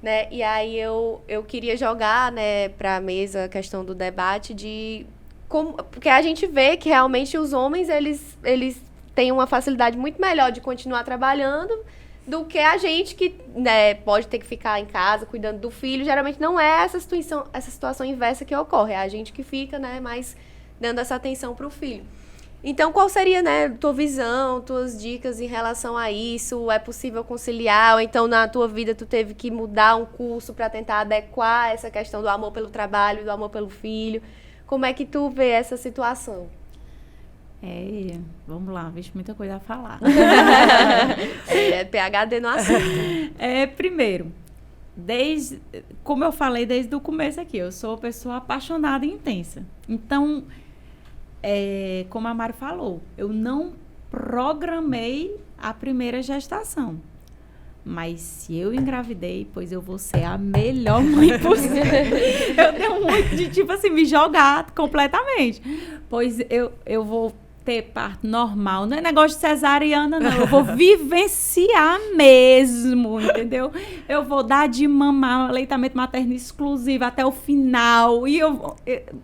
Né? E aí eu queria jogar, né, para a mesa a questão do debate de porque a gente vê que realmente os homens, eles têm uma facilidade muito melhor de continuar trabalhando do que a gente que, né, pode ter que ficar em casa cuidando do filho. Geralmente não é essa situação inversa que ocorre, é a gente que fica, né, mais dando essa atenção para o filho. Então, qual seria, né, tua visão, tuas dicas em relação a isso? É possível conciliar? Ou então, na tua vida, tu teve que mudar um curso para tentar adequar essa questão do amor pelo trabalho, do amor pelo filho? Como é que tu vê essa situação? Vamos lá, vejo muita coisa a falar. É PhD no assunto. Primeiro, como eu falei desde o começo aqui, eu sou uma pessoa apaixonada e intensa. Então, como a Mari falou, eu não programei a primeira gestação. Mas se eu engravidei, pois eu vou ser a melhor mãe possível. Eu tenho muito de, tipo assim, me jogar completamente. Pois eu vou ter parto normal. Não é negócio de cesariana, não. Eu vou vivenciar mesmo, entendeu? Eu vou dar de mamar aleitamento materno exclusivo até o final. E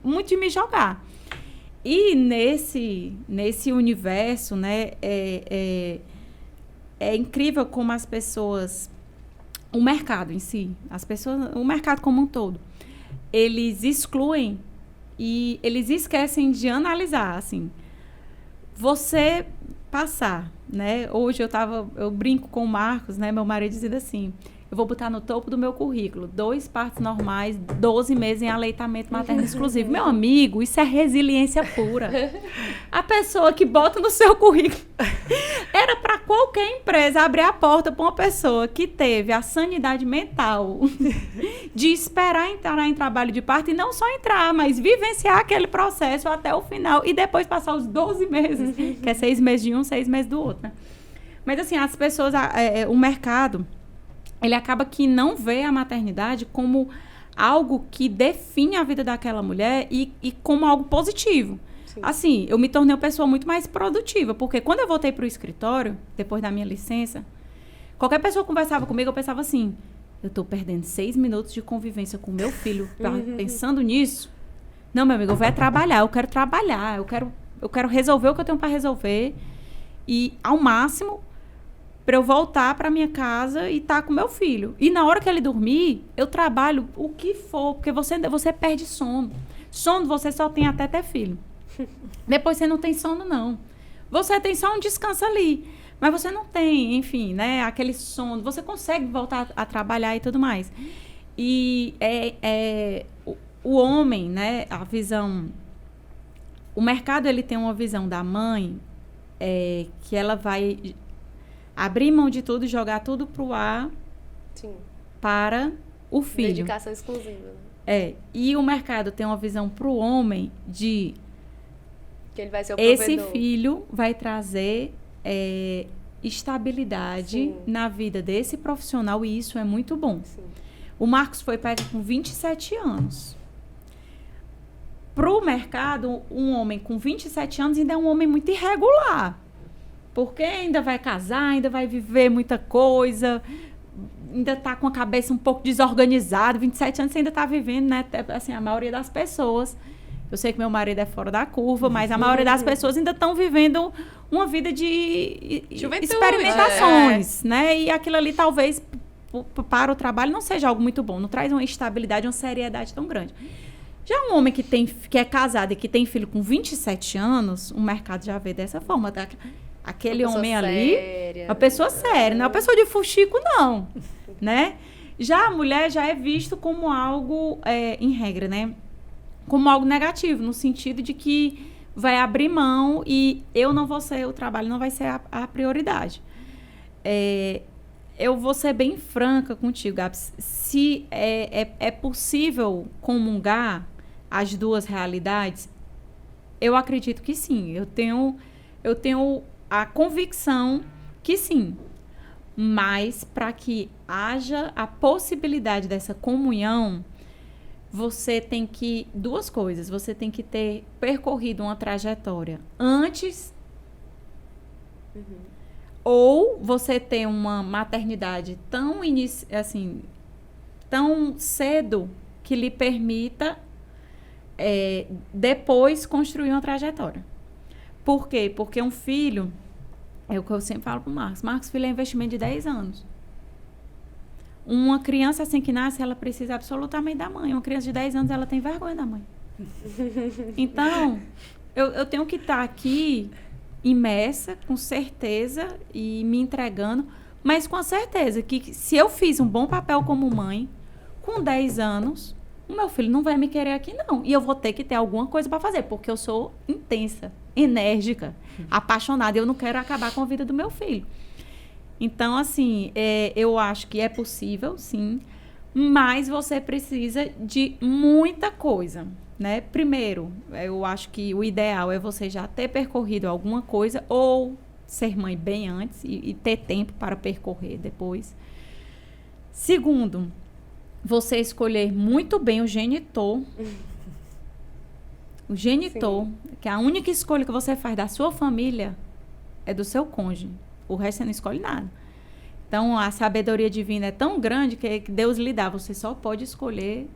muito de me jogar. E nesse universo, né, é incrível como as pessoas, o mercado em si, o mercado como um todo, eles excluem e eles esquecem de analisar, assim. Você passar, né? Hoje eu brinco com o Marcos, né, meu marido, dizendo assim: eu vou botar no topo do meu currículo 2 partos normais, 12 meses em aleitamento materno exclusivo. Meu amigo, isso é resiliência pura. A pessoa que bota no seu currículo era para qualquer empresa abrir a porta para uma pessoa que teve a sanidade mental de esperar entrar em trabalho de parto e não só entrar, mas vivenciar aquele processo até o final e depois passar os 12 meses, que é 6 meses de um, 6 meses do outro, né? Mas assim, as pessoas, o mercado, ele acaba que não vê a maternidade como algo que define a vida daquela mulher e como algo positivo. Sim. Assim, eu me tornei uma pessoa muito mais produtiva, porque quando eu voltei para o escritório, depois da minha licença, qualquer pessoa que conversava comigo, eu pensava assim: eu estou perdendo 6 minutos de convivência com meu filho pensando nisso. Não, meu amigo, eu vou trabalhar, eu quero trabalhar, eu quero resolver o que eu tenho para resolver e, ao máximo, para eu voltar para minha casa e estar com meu filho. E na hora que ele dormir, eu trabalho o que for, porque você perde sono. Sono você só tem até ter filho. Depois você não tem sono, não. Você tem só um descanso ali. Mas você não tem, enfim, né, aquele sono. Você consegue voltar a trabalhar e tudo mais. E o homem, né, a visão... O mercado, ele tem uma visão da mãe que ela vai... abrir mão de tudo e jogar tudo pro ar. Sim. Para o filho. Dedicação exclusiva. E o mercado tem uma visão pro homem de... que ele vai ser o provedor. Esse filho vai trazer estabilidade, sim, na vida desse profissional e isso é muito bom. Sim. O Marcos foi pego com 27 anos. Pro mercado, um homem com 27 anos ainda é um homem muito irregular. Porque ainda vai casar, ainda vai viver muita coisa, ainda tá com a cabeça um pouco desorganizada. 27 anos você ainda tá vivendo, né? Assim, a maioria das pessoas. Eu sei que meu marido é fora da curva, mas a maioria das pessoas ainda estão vivendo uma vida de experimentações, né? E aquilo ali talvez para o trabalho não seja algo muito bom, não traz uma estabilidade, uma seriedade tão grande. Já um homem que é casado e que tem filho com 27 anos, o mercado já vê dessa forma, tá? Aquele homem ali, uma pessoa séria, não é uma pessoa de fuxico, não, né? Já a mulher já é visto como algo, em regra, né? Como algo negativo, no sentido de que vai abrir mão e o trabalho não vai ser a prioridade. Eu vou ser bem franca contigo, Gabs. Se é possível comungar as duas realidades, eu acredito que sim. Eu tenho a convicção que sim. Mas para que haja a possibilidade dessa comunhão, você tem que... duas coisas. Você tem que ter percorrido uma trajetória antes... ou você ter uma maternidade tão cedo que lhe permita depois construir uma trajetória. Por quê? Porque um filho, é o que eu sempre falo pro Marcos. Marcos, filho é investimento de 10 anos. Uma criança assim que nasce, ela precisa absolutamente da mãe. Uma criança de 10 anos, ela tem vergonha da mãe. Então, eu tenho que estar aqui imersa, com certeza, e me entregando, mas com a certeza que se eu fiz um bom papel como mãe, com 10 anos, o meu filho não vai me querer aqui, não. E eu vou ter que ter alguma coisa para fazer, porque eu sou intensa, enérgica, apaixonada. Eu não quero acabar com a vida do meu filho. Então, assim, eu acho que é possível, sim, mas você precisa de muita coisa, né? Primeiro, eu acho que o ideal é você já ter percorrido alguma coisa ou ser mãe bem antes e ter tempo para percorrer depois. Segundo, você escolher muito bem o genitor. O genitor, que a única escolha que você faz da sua família é do seu cônjuge. O resto você não escolhe nada. Então, a sabedoria divina é tão grande que Deus lhe dá. Você só pode escolher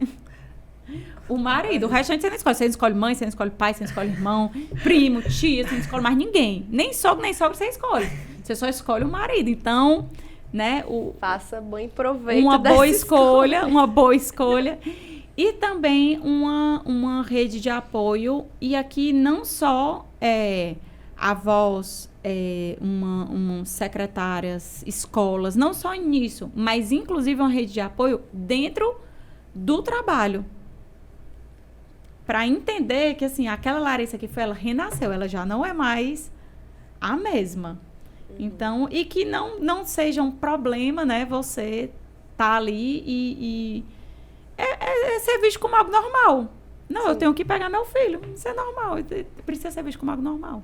o marido. O restante você não escolhe. Você não escolhe mãe, você não escolhe pai, você não escolhe irmão, primo, tia, você não escolhe mais ninguém. Nem sogro, nem sogra você escolhe. Você só escolhe o marido. Então, né? Faça bom proveito uma dessa boa escolha. Uma boa escolha. E também uma rede de apoio. E aqui não só avós, secretárias, escolas, não só nisso, mas inclusive uma rede de apoio dentro do trabalho. Para entender que, assim, aquela Larissa que foi, ela renasceu, ela já não é mais a mesma. Então, e que não seja um problema, né, você tá ali e ser visto como algo normal. Não, eu tenho que pegar meu filho, isso é normal, precisa ser visto como algo normal.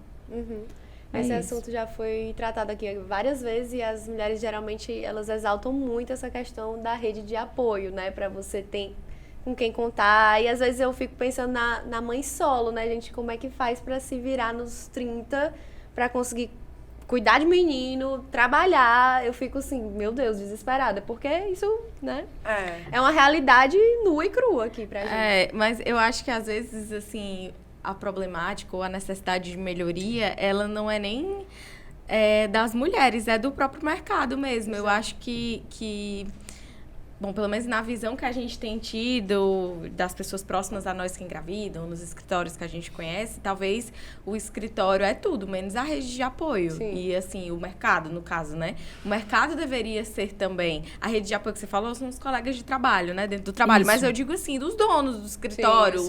Esse assunto já foi tratado aqui várias vezes e as mulheres geralmente elas exaltam muito essa questão da rede de apoio, né, para você ter com quem contar. E às vezes eu fico pensando na mãe solo, né, gente, como é que faz para se virar nos 30 para conseguir cuidar de menino, trabalhar. Eu fico assim, meu Deus, desesperada, porque isso, né, é uma realidade nua e crua aqui pra gente. Mas eu acho que às vezes, assim, a problemática ou a necessidade de melhoria, ela não é nem das mulheres, é do próprio mercado mesmo. Exato. Eu acho que bom, pelo menos na visão que a gente tem tido das pessoas próximas a nós que engravidam, nos escritórios que a gente conhece, talvez o escritório é tudo, menos a rede de apoio. Sim. E, assim, o mercado, no caso, né? O mercado deveria ser também... A rede de apoio que você falou são os colegas de trabalho, né? Dentro do trabalho. Isso. Mas eu digo, assim, dos donos do escritório,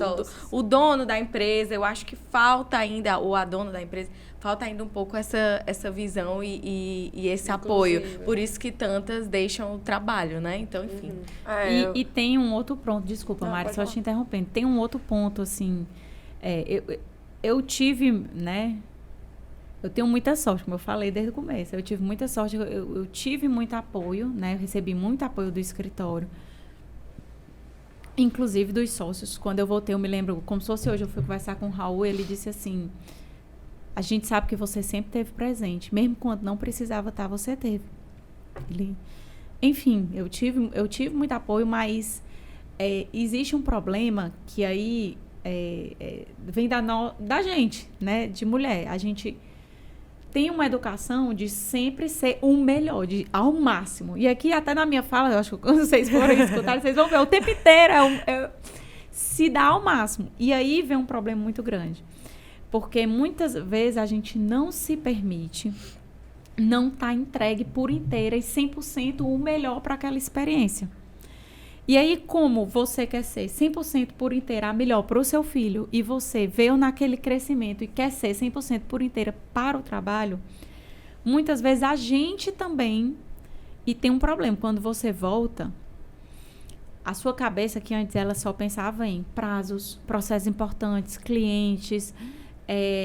o dono da empresa. Eu acho que falta ainda, ou a dona da empresa... Falta ainda um pouco essa visão e esse apoio. Por isso que tantas deixam o trabalho, né? Então, enfim. E tem um outro ponto. Desculpa, Mari, só te interrompendo. Tem um outro ponto, assim... Eu tive, né... Eu tenho muita sorte, como eu falei desde o começo. Eu tive muita sorte. Eu tive muito apoio, né? Eu recebi muito apoio do escritório. Inclusive dos sócios. Quando eu voltei, eu me lembro... Como se fosse hoje, eu fui conversar com o Raul. Ele disse assim... A gente sabe que você sempre esteve presente. Mesmo quando não precisava estar, você teve. Enfim, eu tive muito apoio, mas existe um problema que aí vem da gente, né? De mulher. A gente tem uma educação de sempre ser o melhor, ao máximo. E aqui, até na minha fala, eu acho que quando vocês forem escutar, vocês vão ver. O tempo inteiro se dá ao máximo. E aí vem um problema muito grande. Porque muitas vezes a gente não se permite, não está entregue por inteira e 100% o melhor para aquela experiência. E aí, como você quer ser 100% por inteira a melhor para o seu filho e você veio naquele crescimento e quer ser 100% por inteira para o trabalho, muitas vezes a gente também, e tem um problema, quando você volta, a sua cabeça, que antes ela só pensava em prazos, processos importantes, clientes...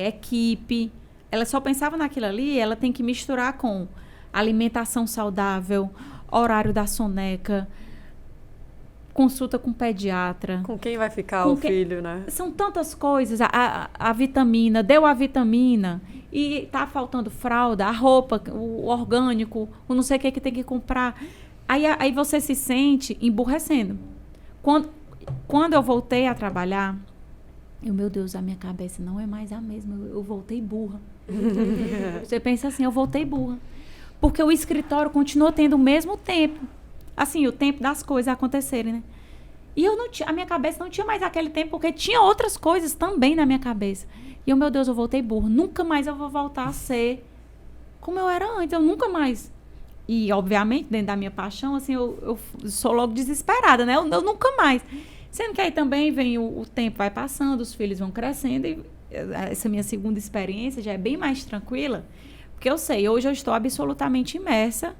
equipe, ela só pensava naquilo ali, ela tem que misturar com alimentação saudável, horário da soneca, consulta com pediatra. Com quem vai ficar o filho, né? São tantas coisas, a vitamina, deu a vitamina e tá faltando fralda, a roupa, o orgânico, o não sei o que tem que comprar. Aí você se sente emburrecendo. Quando eu voltei a trabalhar, Meu Deus, a minha cabeça não é mais a mesma. Eu voltei burra. Você pensa assim, eu voltei burra. Porque o escritório continuou tendo o mesmo tempo. Assim, o tempo das coisas acontecerem, né? E eu não tinha, a minha cabeça não tinha mais aquele tempo, porque tinha outras coisas também na minha cabeça. E meu Deus, eu voltei burra. Nunca mais eu vou voltar a ser como eu era antes. Eu nunca mais. E, obviamente, dentro da minha paixão, assim, eu sou logo desesperada, né? Eu nunca mais. Sendo que aí também vem o tempo vai passando, os filhos vão crescendo. E essa minha segunda experiência já é bem mais tranquila. Porque eu sei, hoje eu estou absolutamente imersa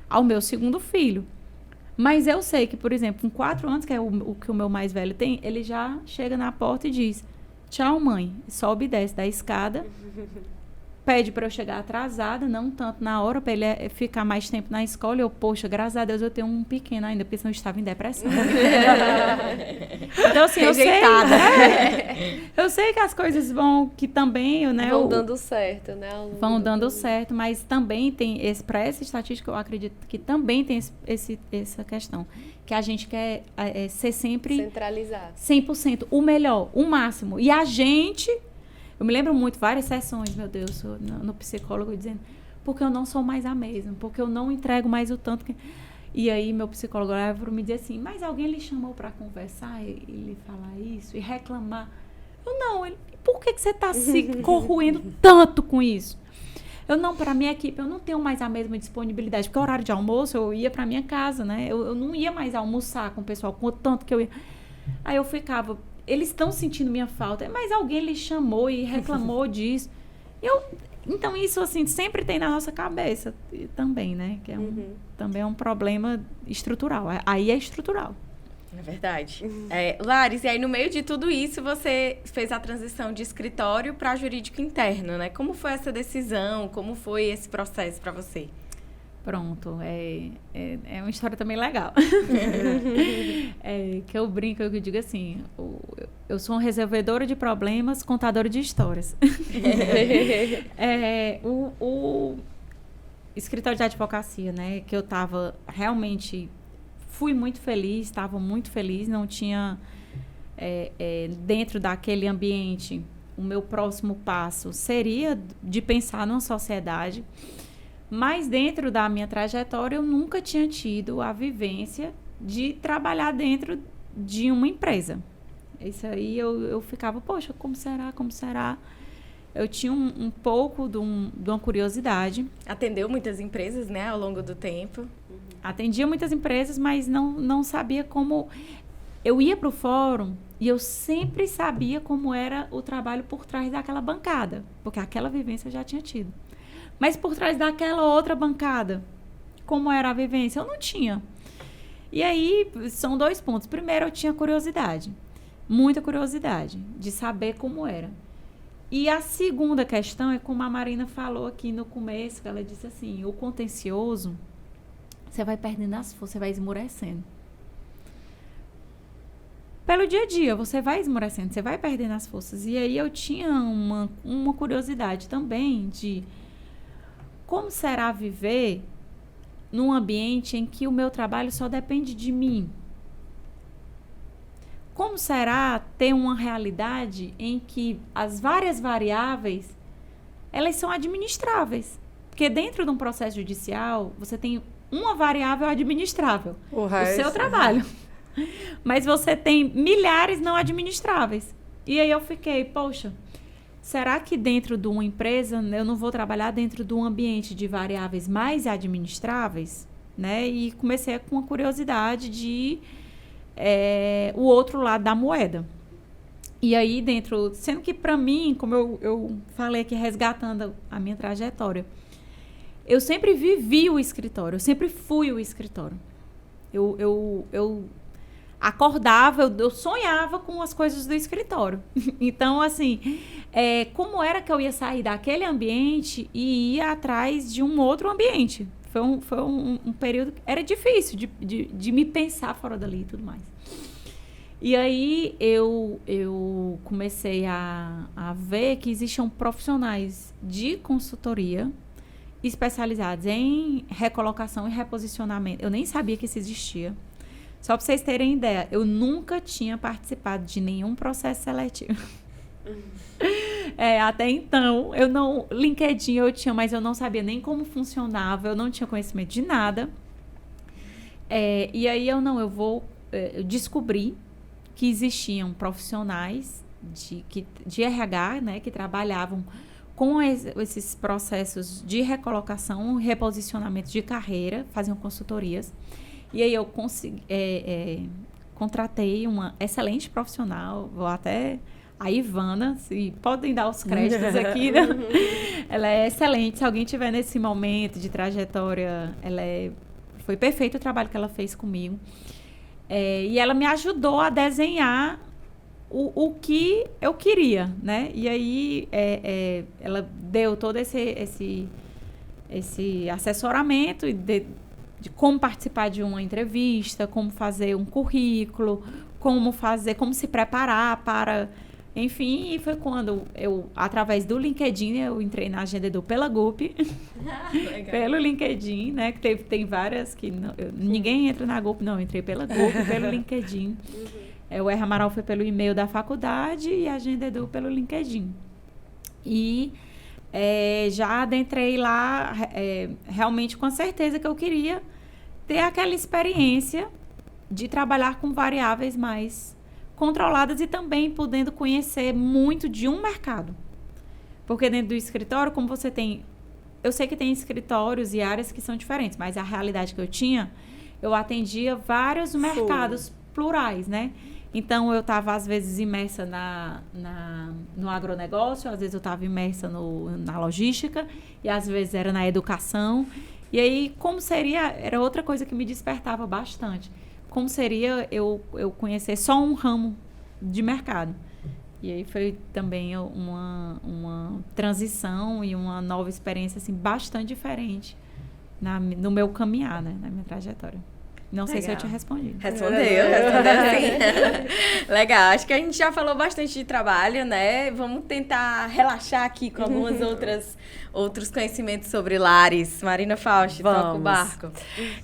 ao meu segundo filho. Mas eu sei que, por exemplo, com 4 anos, que é o que o meu mais velho tem, ele já chega na porta e diz: tchau, mãe. Sobe e desce da escada. Pede para eu chegar atrasada, não tanto na hora, para ele ficar mais tempo na escola. Eu, poxa, graças a Deus eu tenho um pequeno ainda, porque senão eu estava em depressão. Então, assim, eu sei que as coisas vão, que também, né? Vão dando certo, né? Vão dando certo, mas também tem, para essa estatística, eu acredito que também tem essa questão, que a gente quer ser sempre... centralizado. 100%, o melhor, o máximo. E a gente... Eu me lembro muito, várias sessões, meu Deus, no psicólogo dizendo, porque eu não sou mais a mesma, porque eu não entrego mais o tanto que... E aí meu psicólogo olhava para mim e dizia assim, mas alguém lhe chamou para conversar e lhe falar isso e reclamar? Eu não, por que você está se corroendo tanto com isso? Eu não, para a minha equipe, eu não tenho mais a mesma disponibilidade, porque o horário de almoço eu ia para minha casa, né? Eu não ia mais almoçar com o pessoal, com o tanto que eu ia. Aí eu ficava... Eles estão sentindo minha falta, mas alguém lhe chamou e reclamou disso. Então, isso, assim, sempre tem na nossa cabeça também, né? Que também é um problema estrutural. Aí é estrutural. É verdade. Laris, e aí no meio de tudo isso, você fez a transição de escritório para jurídico interno, né? Como foi essa decisão? Como foi esse processo para você? Pronto, é uma história também legal. Que eu brinco, eu digo assim, eu sou uma resolvedora de problemas, contadora de histórias. O escritório de advocacia, né, que eu estava realmente, fui muito feliz, estava muito feliz, não tinha, dentro daquele ambiente, o meu próximo passo seria de pensar numa sociedade. Mas dentro da minha trajetória, eu nunca tinha tido a vivência de trabalhar dentro de uma empresa. Isso aí eu ficava, poxa, como será? Como será? Eu tinha um pouco de uma curiosidade. Atendeu muitas empresas, né, ao longo do tempo? Atendia muitas empresas, mas não sabia como... Eu ia para o fórum e eu sempre sabia como era o trabalho por trás daquela bancada, porque aquela vivência eu já tinha tido. Mas por trás daquela outra bancada, como era a vivência? Eu não tinha. E aí, são 2 pontos. Primeiro, eu tinha curiosidade. Muita curiosidade de saber como era. E a segunda questão é como a Marina falou aqui no começo, que ela disse assim, o contencioso, você vai perdendo as forças, você vai esmorecendo. Pelo dia a dia, você vai esmorecendo, você vai perdendo as forças. E aí eu tinha uma curiosidade também de... Como será viver num ambiente em que o meu trabalho só depende de mim? Como será ter uma realidade em que as várias variáveis, elas são administráveis? Porque dentro de um processo judicial, você tem uma variável administrável, o seu trabalho. Mas você tem milhares não administráveis. E aí eu fiquei, poxa... Será que dentro de uma empresa eu não vou trabalhar dentro de um ambiente de variáveis mais administráveis? Né? E comecei com a curiosidade de o outro lado da moeda. E aí sendo que para mim, como eu falei aqui, resgatando a minha trajetória, eu sempre vivi o escritório, eu sempre fui o escritório. Eu acordava, eu sonhava com as coisas do escritório. Então, assim, como era que eu ia sair daquele ambiente e ir atrás de um outro ambiente? Foi um período que era difícil de me pensar fora dali e tudo mais. E aí, eu comecei a ver que existiam profissionais de consultoria especializados em recolocação e reposicionamento. Eu nem sabia que isso existia. Só para vocês terem ideia, eu nunca tinha participado de nenhum processo seletivo. Até então, LinkedIn eu tinha, mas eu não sabia nem como funcionava, eu não tinha conhecimento de nada. E aí eu descobri que existiam profissionais de RH, né, que trabalhavam com esses processos de recolocação, reposicionamento de carreira, faziam consultorias. E aí eu contratei uma excelente profissional, a Ivana, se podem dar os créditos aqui, né? Ela é excelente, se alguém tiver nesse momento de trajetória, foi perfeito o trabalho que ela fez comigo. E ela me ajudou a desenhar o que eu queria, né? E aí ela deu todo esse assessoramento de como participar de uma entrevista, como fazer um currículo, como se preparar para... Enfim, e foi quando através do LinkedIn, eu entrei na Agenda Edu pela GUP, pelo LinkedIn, né? Que tem várias que ninguém entra na GUP, não, eu entrei pela GUP, pelo LinkedIn. O R. Amaral foi pelo e-mail da faculdade e a Agenda Edu pelo LinkedIn. E já adentrei lá realmente com certeza que eu queria ter aquela experiência de trabalhar com variáveis mais controladas e também podendo conhecer muito de um mercado. Porque dentro do escritório, como você tem... Eu sei que tem escritórios e áreas que são diferentes, mas a realidade que eu atendia vários mercados plurais, né? Então, eu estava, às vezes, imersa no agronegócio, às vezes eu estava imersa na logística, e às vezes era na educação. E aí, era outra coisa que me despertava bastante. Como seria eu conhecer só um ramo de mercado. E aí foi também uma transição e uma nova experiência assim, bastante diferente no meu caminhar, né? Na minha trajetória. Não sei se eu te respondi. Respondeu sim. Legal, acho que a gente já falou bastante de trabalho, né? Vamos tentar relaxar aqui com algumas outros conhecimentos sobre lares. Marina Fausti, toca o barco.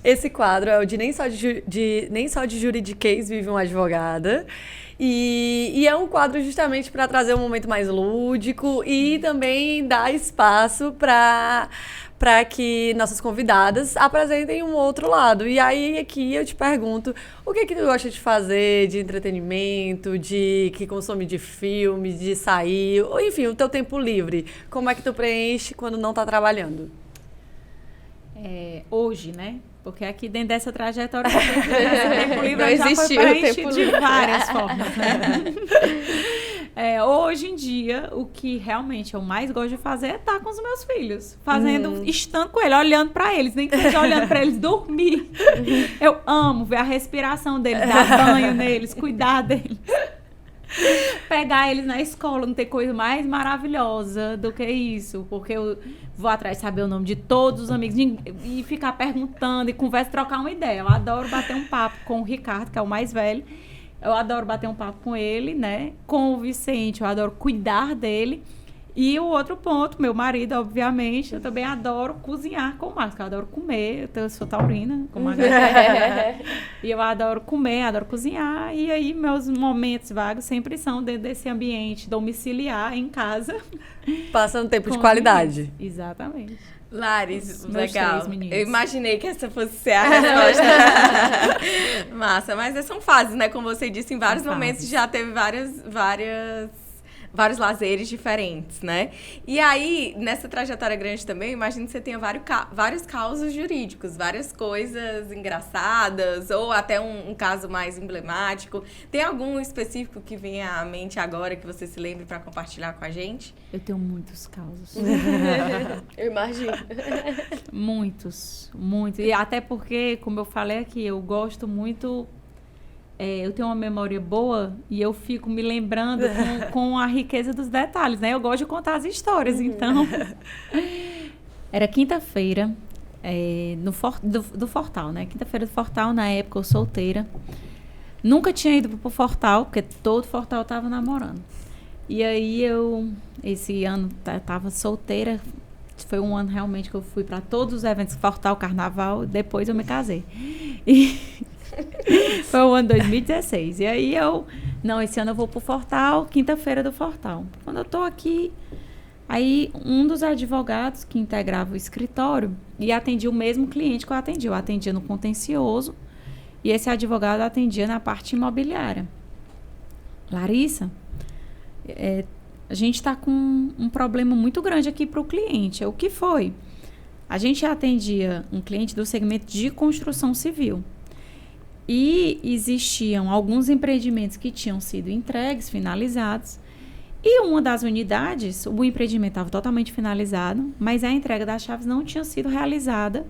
Esse quadro é o de nem só de juridiquês vive uma advogada. E é um quadro justamente para trazer um momento mais lúdico e também dar espaço para que nossas convidadas apresentem um outro lado. E aí, aqui eu te pergunto, o que tu gosta de fazer de entretenimento, que consome de filme, de sair, ou enfim, o teu tempo livre? Como é que tu preenche quando não tá trabalhando? Hoje, né? Porque aqui dentro dessa trajetória, esse tempo livre já foi preenchido de várias formas, né? Hoje em dia, o que realmente eu mais gosto de fazer é estar com os meus filhos. Estando com eles, olhando para eles. Nem que seja olhando para eles dormir. Eu amo ver a respiração deles, dar banho neles, cuidar deles. Pegar eles na escola, não tem coisa mais maravilhosa do que isso. Porque eu vou atrás de saber o nome de todos os amigos e ficar perguntando e conversa, trocar uma ideia. Eu adoro bater um papo com o Ricardo, que é o mais velho. Eu adoro bater um papo com ele, né? Com o Vicente, eu adoro cuidar dele. E o outro ponto, meu marido, obviamente, eu também adoro cozinhar com o Marcos, eu adoro comer, eu sou taurina, como a galera. E eu adoro comer, adoro cozinhar. E aí, meus momentos vagos sempre são dentro desse ambiente domiciliar, em casa. Passando tempo de qualidade. Exatamente. Lares, meus legal. 3 meninos. Eu imaginei que essa fosse ser a resposta. Massa, mas são fases, né? Como você disse, em vários momentos já teve vários lazeres diferentes, né? E aí, nessa trajetória grande também, eu imagino que você tenha vários causos jurídicos, várias coisas engraçadas, ou até um caso mais emblemático. Tem algum específico que vem à mente agora, que você se lembre para compartilhar com a gente? Eu tenho muitos causos. Eu imagino. Muitos. E até porque, como eu falei aqui, eu gosto muito... eu tenho uma memória boa e eu fico me lembrando com a riqueza dos detalhes, né? Eu gosto de contar as histórias, então... Era quinta-feira do Fortal, né? Quinta-feira do Fortal, na época eu solteira. Nunca tinha ido pro Fortal, porque todo Fortal tava namorando. E aí esse ano, tava solteira. Foi um ano realmente que eu fui para todos os eventos, Fortal, Carnaval, depois eu me casei. E... Foi o ano 2016. E aí eu Não, esse ano eu vou pro Fortal, quinta-feira do Fortal. Quando eu tô aqui, aí um dos advogados que integrava o escritório e atendia o mesmo cliente que eu atendia no contencioso e esse advogado atendia na parte imobiliária. Larissa, a gente está com um problema muito grande aqui para o cliente. O que foi? A gente atendia um cliente do segmento de construção civil. E existiam alguns empreendimentos que tinham sido entregues, finalizados. E uma das unidades, o empreendimento estava totalmente finalizado, mas a entrega das chaves não tinha sido realizada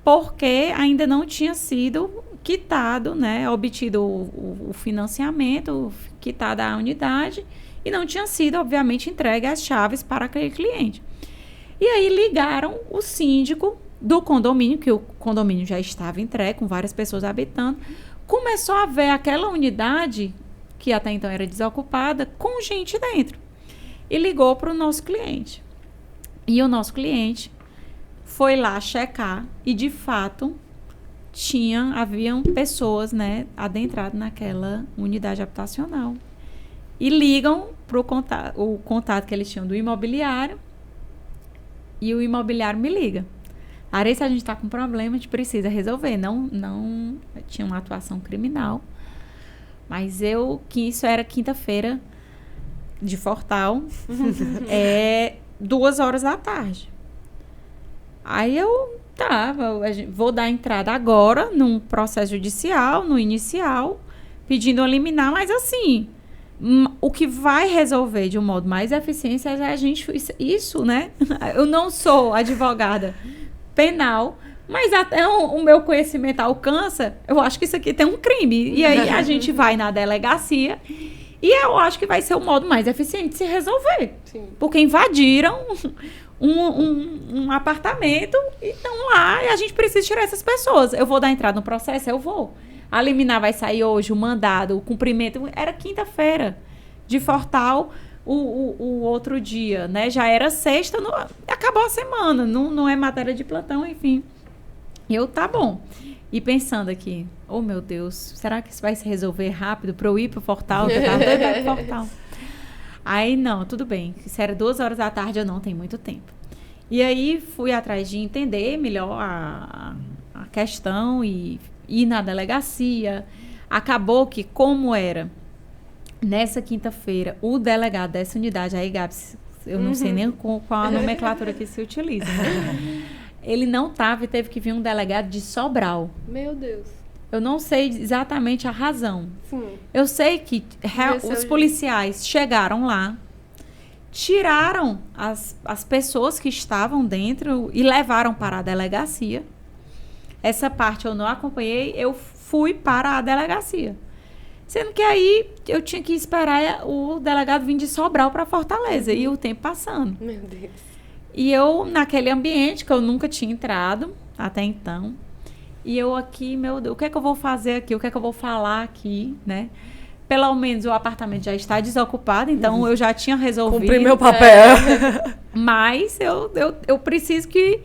porque ainda não tinha sido quitado, né, obtido o financiamento, quitada a unidade, e não tinha sido, obviamente, entregue as chaves para aquele cliente. E aí ligaram o síndico do condomínio, que o condomínio já estava entregue, com várias pessoas habitando, começou a ver aquela unidade, que até então era desocupada, com gente dentro. E ligou para o nosso cliente. E o nosso cliente foi lá checar e, de fato, haviam pessoas, né, adentradas naquela unidade habitacional. E ligam para o contato que eles tinham do imobiliário, e o imobiliário me liga. Larissa, a gente está com problema, a gente precisa resolver. Não tinha uma atuação criminal, mas que isso era quinta-feira de Fortal, 2h da tarde. Aí vou dar entrada agora num processo judicial, no inicial, pedindo a liminar, mas assim, o que vai resolver de um modo mais eficiente é a gente, isso, né? Eu não sou advogada penal, mas até o meu conhecimento alcança, eu acho que isso aqui tem um crime. E aí a gente vai na delegacia e eu acho que vai ser o modo mais eficiente de se resolver. Sim. Porque invadiram um apartamento e estão lá e a gente precisa tirar essas pessoas. Eu vou dar entrada no processo? Eu vou. A liminar vai sair hoje, o mandado, o cumprimento. Era quinta-feira de Fortal, o outro dia, né? Já era sexta, acabou a semana, não é matéria de plantão, enfim. Tá bom. E pensando aqui, oh meu Deus, será que isso vai se resolver rápido para eu ir pro Fortal? Eu tava doida pro Fortal. Aí, não, tudo bem. Se era 2h da tarde, eu não tenho muito tempo. E aí, fui atrás de entender melhor a questão e ir na delegacia. Acabou que, como era nessa quinta-feira, o delegado dessa unidade, aí, Gabs, eu não sei nem qual a nomenclatura que se utiliza, né? Ele não estava e teve que vir um delegado de Sobral. Meu Deus. Eu não sei exatamente a razão. Sim. Eu sei que os policiais chegaram lá, tiraram as pessoas que estavam dentro e levaram para a delegacia. Essa parte eu não acompanhei, eu fui para a delegacia. Sendo que aí eu tinha que esperar o delegado vir de Sobral para Fortaleza e o tempo passando. Meu Deus. E eu, naquele ambiente que eu nunca tinha entrado até então, e eu aqui, meu Deus, o que é que eu vou fazer aqui? O que é que eu vou falar aqui, né? Pelo menos o apartamento já está desocupado, então eu já tinha resolvido. Cumpri meu papel. Mas eu preciso que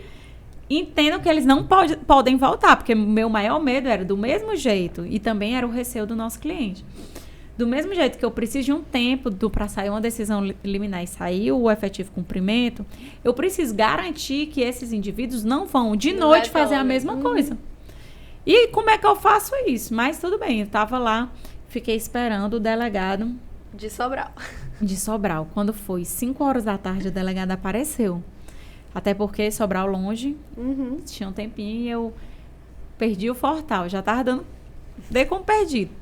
entendam que eles não podem voltar, porque meu maior medo era do mesmo jeito, e também era o receio do nosso cliente. Do mesmo jeito que eu preciso de um tempo para sair uma decisão liminar e sair o efetivo cumprimento, eu preciso garantir que esses indivíduos não vão de noite fazer a mesma coisa. E como é que eu faço isso? Mas tudo bem, eu estava lá, fiquei esperando o delegado de Sobral. De Sobral. Quando foi 5h da tarde, o delegado apareceu. Até porque Sobral longe, tinha um tempinho e eu perdi o Fortal. Já estava dei como perdido.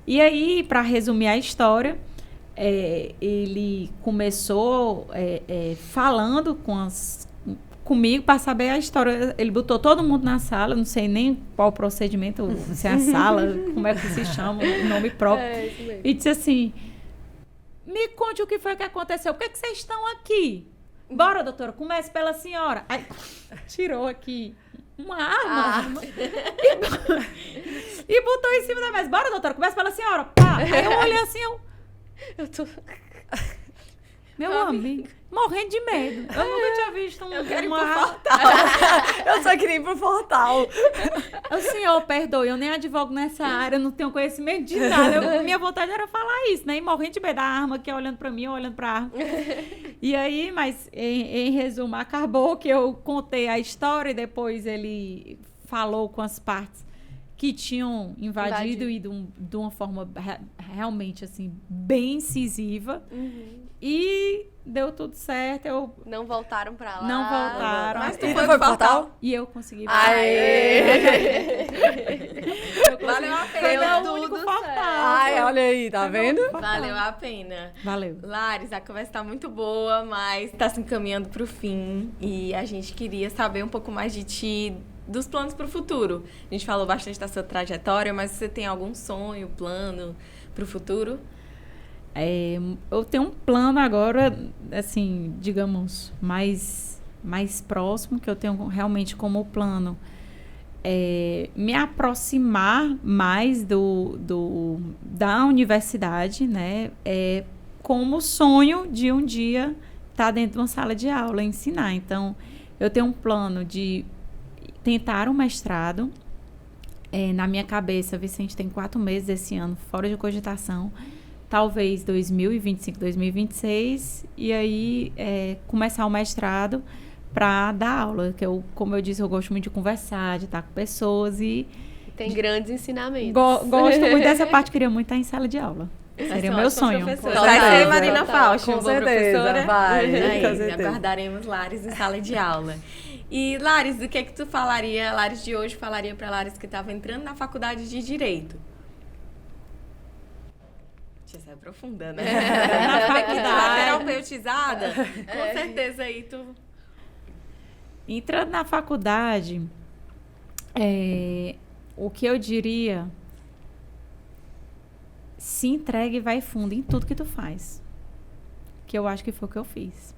E aí, para resumir a história, ele começou falando comigo para saber a história. Ele botou todo mundo na sala, não sei nem qual o procedimento, se é a sala, como é que se chama, o nome próprio. Isso mesmo. E disse assim, me conte o que foi que aconteceu, por que vocês estão aqui? Bora, doutora, comece pela senhora. Aí, tirou aqui uma arma. E botou em cima da mesa. Bora, doutora, comece pela senhora. Pá. Aí eu olhei assim, Eu tô... Meu amigo, morrendo de medo. Eu nunca tinha visto Eu quero ir uma pro arma. Eu só queria ir pro portal. O senhor, perdoe, eu nem advogo nessa área, eu não tenho conhecimento de nada. Minha vontade era falar isso, né? E morrendo de medo da arma, que é olhando pra mim, eu olhando pra arma. E aí, mas em resumo, acabou que eu contei a história e depois ele falou com as partes que tinham invadido e de uma forma realmente, assim, bem incisiva. E deu tudo certo, Não voltaram pra lá. Não voltaram. Mas tu E foi foi pro pro portal? portal? E eu consegui. Valeu a Foi pena. meu único tudo portal. Ai, olha aí, tá vendo? Valeu a pena. Valeu. Laris, a conversa tá muito boa, mas tá se encaminhando pro fim. E a gente queria saber um pouco mais de ti, dos planos pro futuro. A gente falou bastante da sua trajetória, mas você tem algum sonho, plano pro futuro? Eu tenho um plano agora, assim, digamos, mais próximo, que eu tenho realmente como plano me aproximar mais da universidade, né? Como sonho de um dia estar dentro de uma sala de aula e ensinar. Então, eu tenho um plano de tentar um mestrado. Na minha cabeça, Vicente, tem 4 meses esse ano, fora de cogitação. Talvez 2025, 2026, e aí começar o mestrado para dar aula, que como eu disse, eu gosto muito de conversar, de estar com pessoas e Tem grandes ensinamentos. gosto muito dessa parte, queria muito estar em sala de aula. Seria meu sonho. Vai Total. ser Marina Total. Fausto, Com uma boa certeza, professora. vai, Aí, com certeza. aguardaremos Laris em sala de aula. E Laris, do que tu falaria, Laris de hoje falaria para Laris que estava entrando na faculdade de Direito? Você é profunda, né? Na faculdade. Terapeutizada, com certeza aí tu... Entrando na faculdade, o que eu diria, se entregue e vai fundo em tudo que tu faz. Que eu acho que foi o que eu fiz.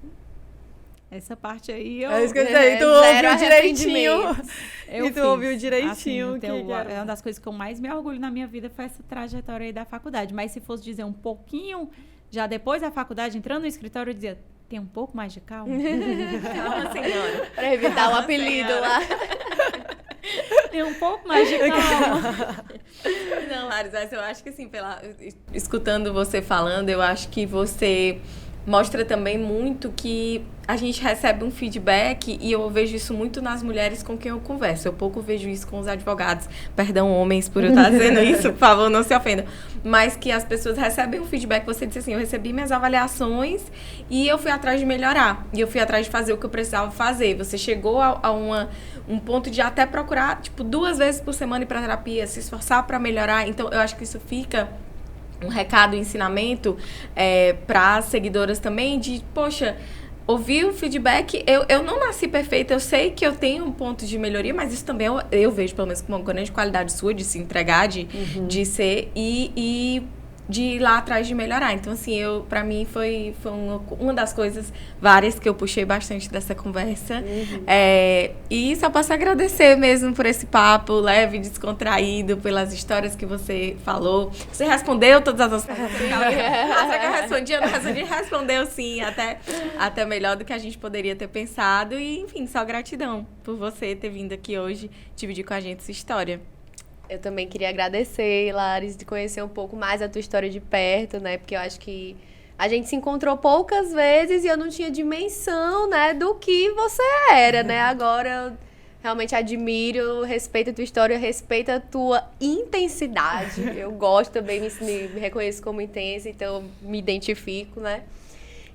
Essa parte aí eu... É isso que eu sei, tu Zero ouviu direitinho. arrependimentos. Eu E tu fiz. ouviu direitinho Assim, o que é uma das coisas que eu mais me orgulho na minha vida foi essa trajetória aí da faculdade. Mas se fosse dizer um pouquinho, já depois da faculdade, entrando no escritório, eu dizia, tem um pouco mais de calma? Calma, senhora. Pra evitar o apelido lá. Tem um pouco mais de calma. Não, Laris, mas eu acho que assim, escutando você falando, eu acho que você mostra também muito que a gente recebe um feedback e eu vejo isso muito nas mulheres com quem eu converso. Eu pouco vejo isso com os advogados. Perdão, homens, por eu estar dizendo isso, por favor, não se ofendam. Mas que as pessoas recebem um feedback. Você disse assim, eu recebi minhas avaliações e eu fui atrás de melhorar. E eu fui atrás de fazer o que eu precisava fazer. Você chegou a um ponto de até procurar, 2 vezes por semana ir pra terapia, se esforçar para melhorar. Então, eu acho que isso fica... um recado, um ensinamento para as seguidoras também de, poxa, ouvir o feedback, eu não nasci perfeita, eu sei que eu tenho um ponto de melhoria, mas isso também eu vejo, pelo menos, como uma grande qualidade sua, de se entregar, de ser e de ir lá atrás de melhorar. Então, assim, pra mim foi uma das coisas, várias, que eu puxei bastante dessa conversa. E só posso agradecer mesmo por esse papo leve, descontraído, pelas histórias que você falou. Você respondeu todas as nossas perguntas. Será que eu respondi? Eu não respondi. Respondeu sim, até melhor do que a gente poderia ter pensado. E, enfim, só gratidão por você ter vindo aqui hoje dividir com a gente essa história. Eu também queria agradecer, Laris, de conhecer um pouco mais a tua história de perto, né? Porque eu acho que a gente se encontrou poucas vezes e eu não tinha dimensão, né, do que você era, né? Agora eu realmente admiro, respeito a tua história, respeito a tua intensidade. Eu gosto também, me reconheço como intensa, então me identifico, né?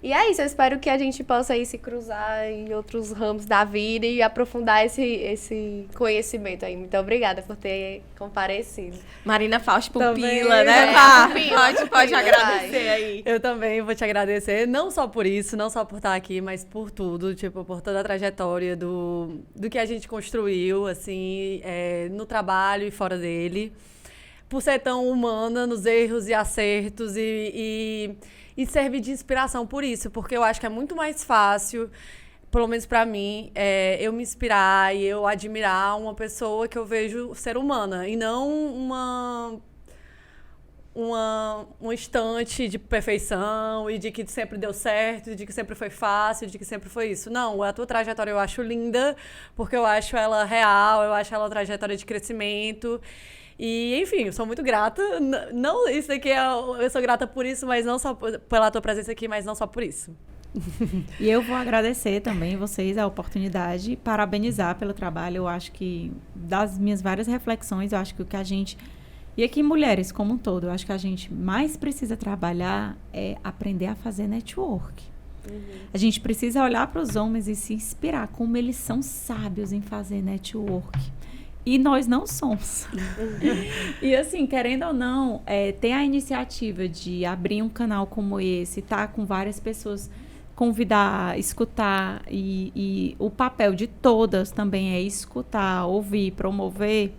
E é isso, eu espero que a gente possa aí se cruzar em outros ramos da vida e aprofundar esse conhecimento aí. Muito obrigada por ter comparecido. Marina Fausto, Também, pupila, né, é, Pá? pupila, Pode vai. agradecer aí. Eu também vou te agradecer, não só por isso, não só por estar aqui, mas por tudo, por toda a trajetória do que a gente construiu, assim, no trabalho e fora dele. Por ser tão humana nos erros e acertos e servir de inspiração por isso, porque eu acho que é muito mais fácil, pelo menos pra mim, eu me inspirar e eu admirar uma pessoa que eu vejo ser humana e não um instante de perfeição e de que sempre deu certo, de que sempre foi fácil, de que sempre foi isso. Não, a tua trajetória eu acho linda, porque eu acho ela real, eu acho ela uma trajetória de crescimento. E, enfim, eu sou muito grata. Não, isso daqui eu sou grata por isso, mas não só pela tua presença aqui, mas não só por isso. E eu vou agradecer também vocês a oportunidade e parabenizar pelo trabalho. Eu acho que, das minhas várias reflexões, eu acho que o que a gente... E aqui, mulheres como um todo, eu acho que a gente mais precisa trabalhar é aprender a fazer network. A gente precisa olhar para os homens e se inspirar como eles são sábios em fazer network. E nós não somos. E assim, querendo ou não, ter a iniciativa de abrir um canal como esse, estar com várias pessoas, convidar, escutar, e o papel de todas também é escutar, ouvir, promover,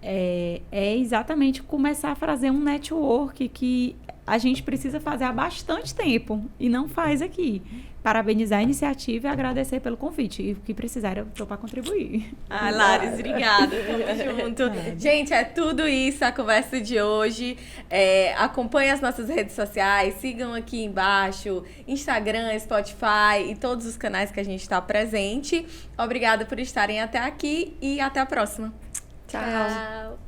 é exatamente começar a fazer um network que a gente precisa fazer há bastante tempo e não faz aqui. Parabenizar a iniciativa e agradecer pelo convite. E o que precisar, eu estou para contribuir. Ah, Laris, obrigada. Tamo junto. Gente, é tudo isso a conversa de hoje. Acompanhe as nossas redes sociais, sigam aqui embaixo, Instagram, Spotify e todos os canais que a gente está presente. Obrigada por estarem até aqui e até a próxima. Tchau.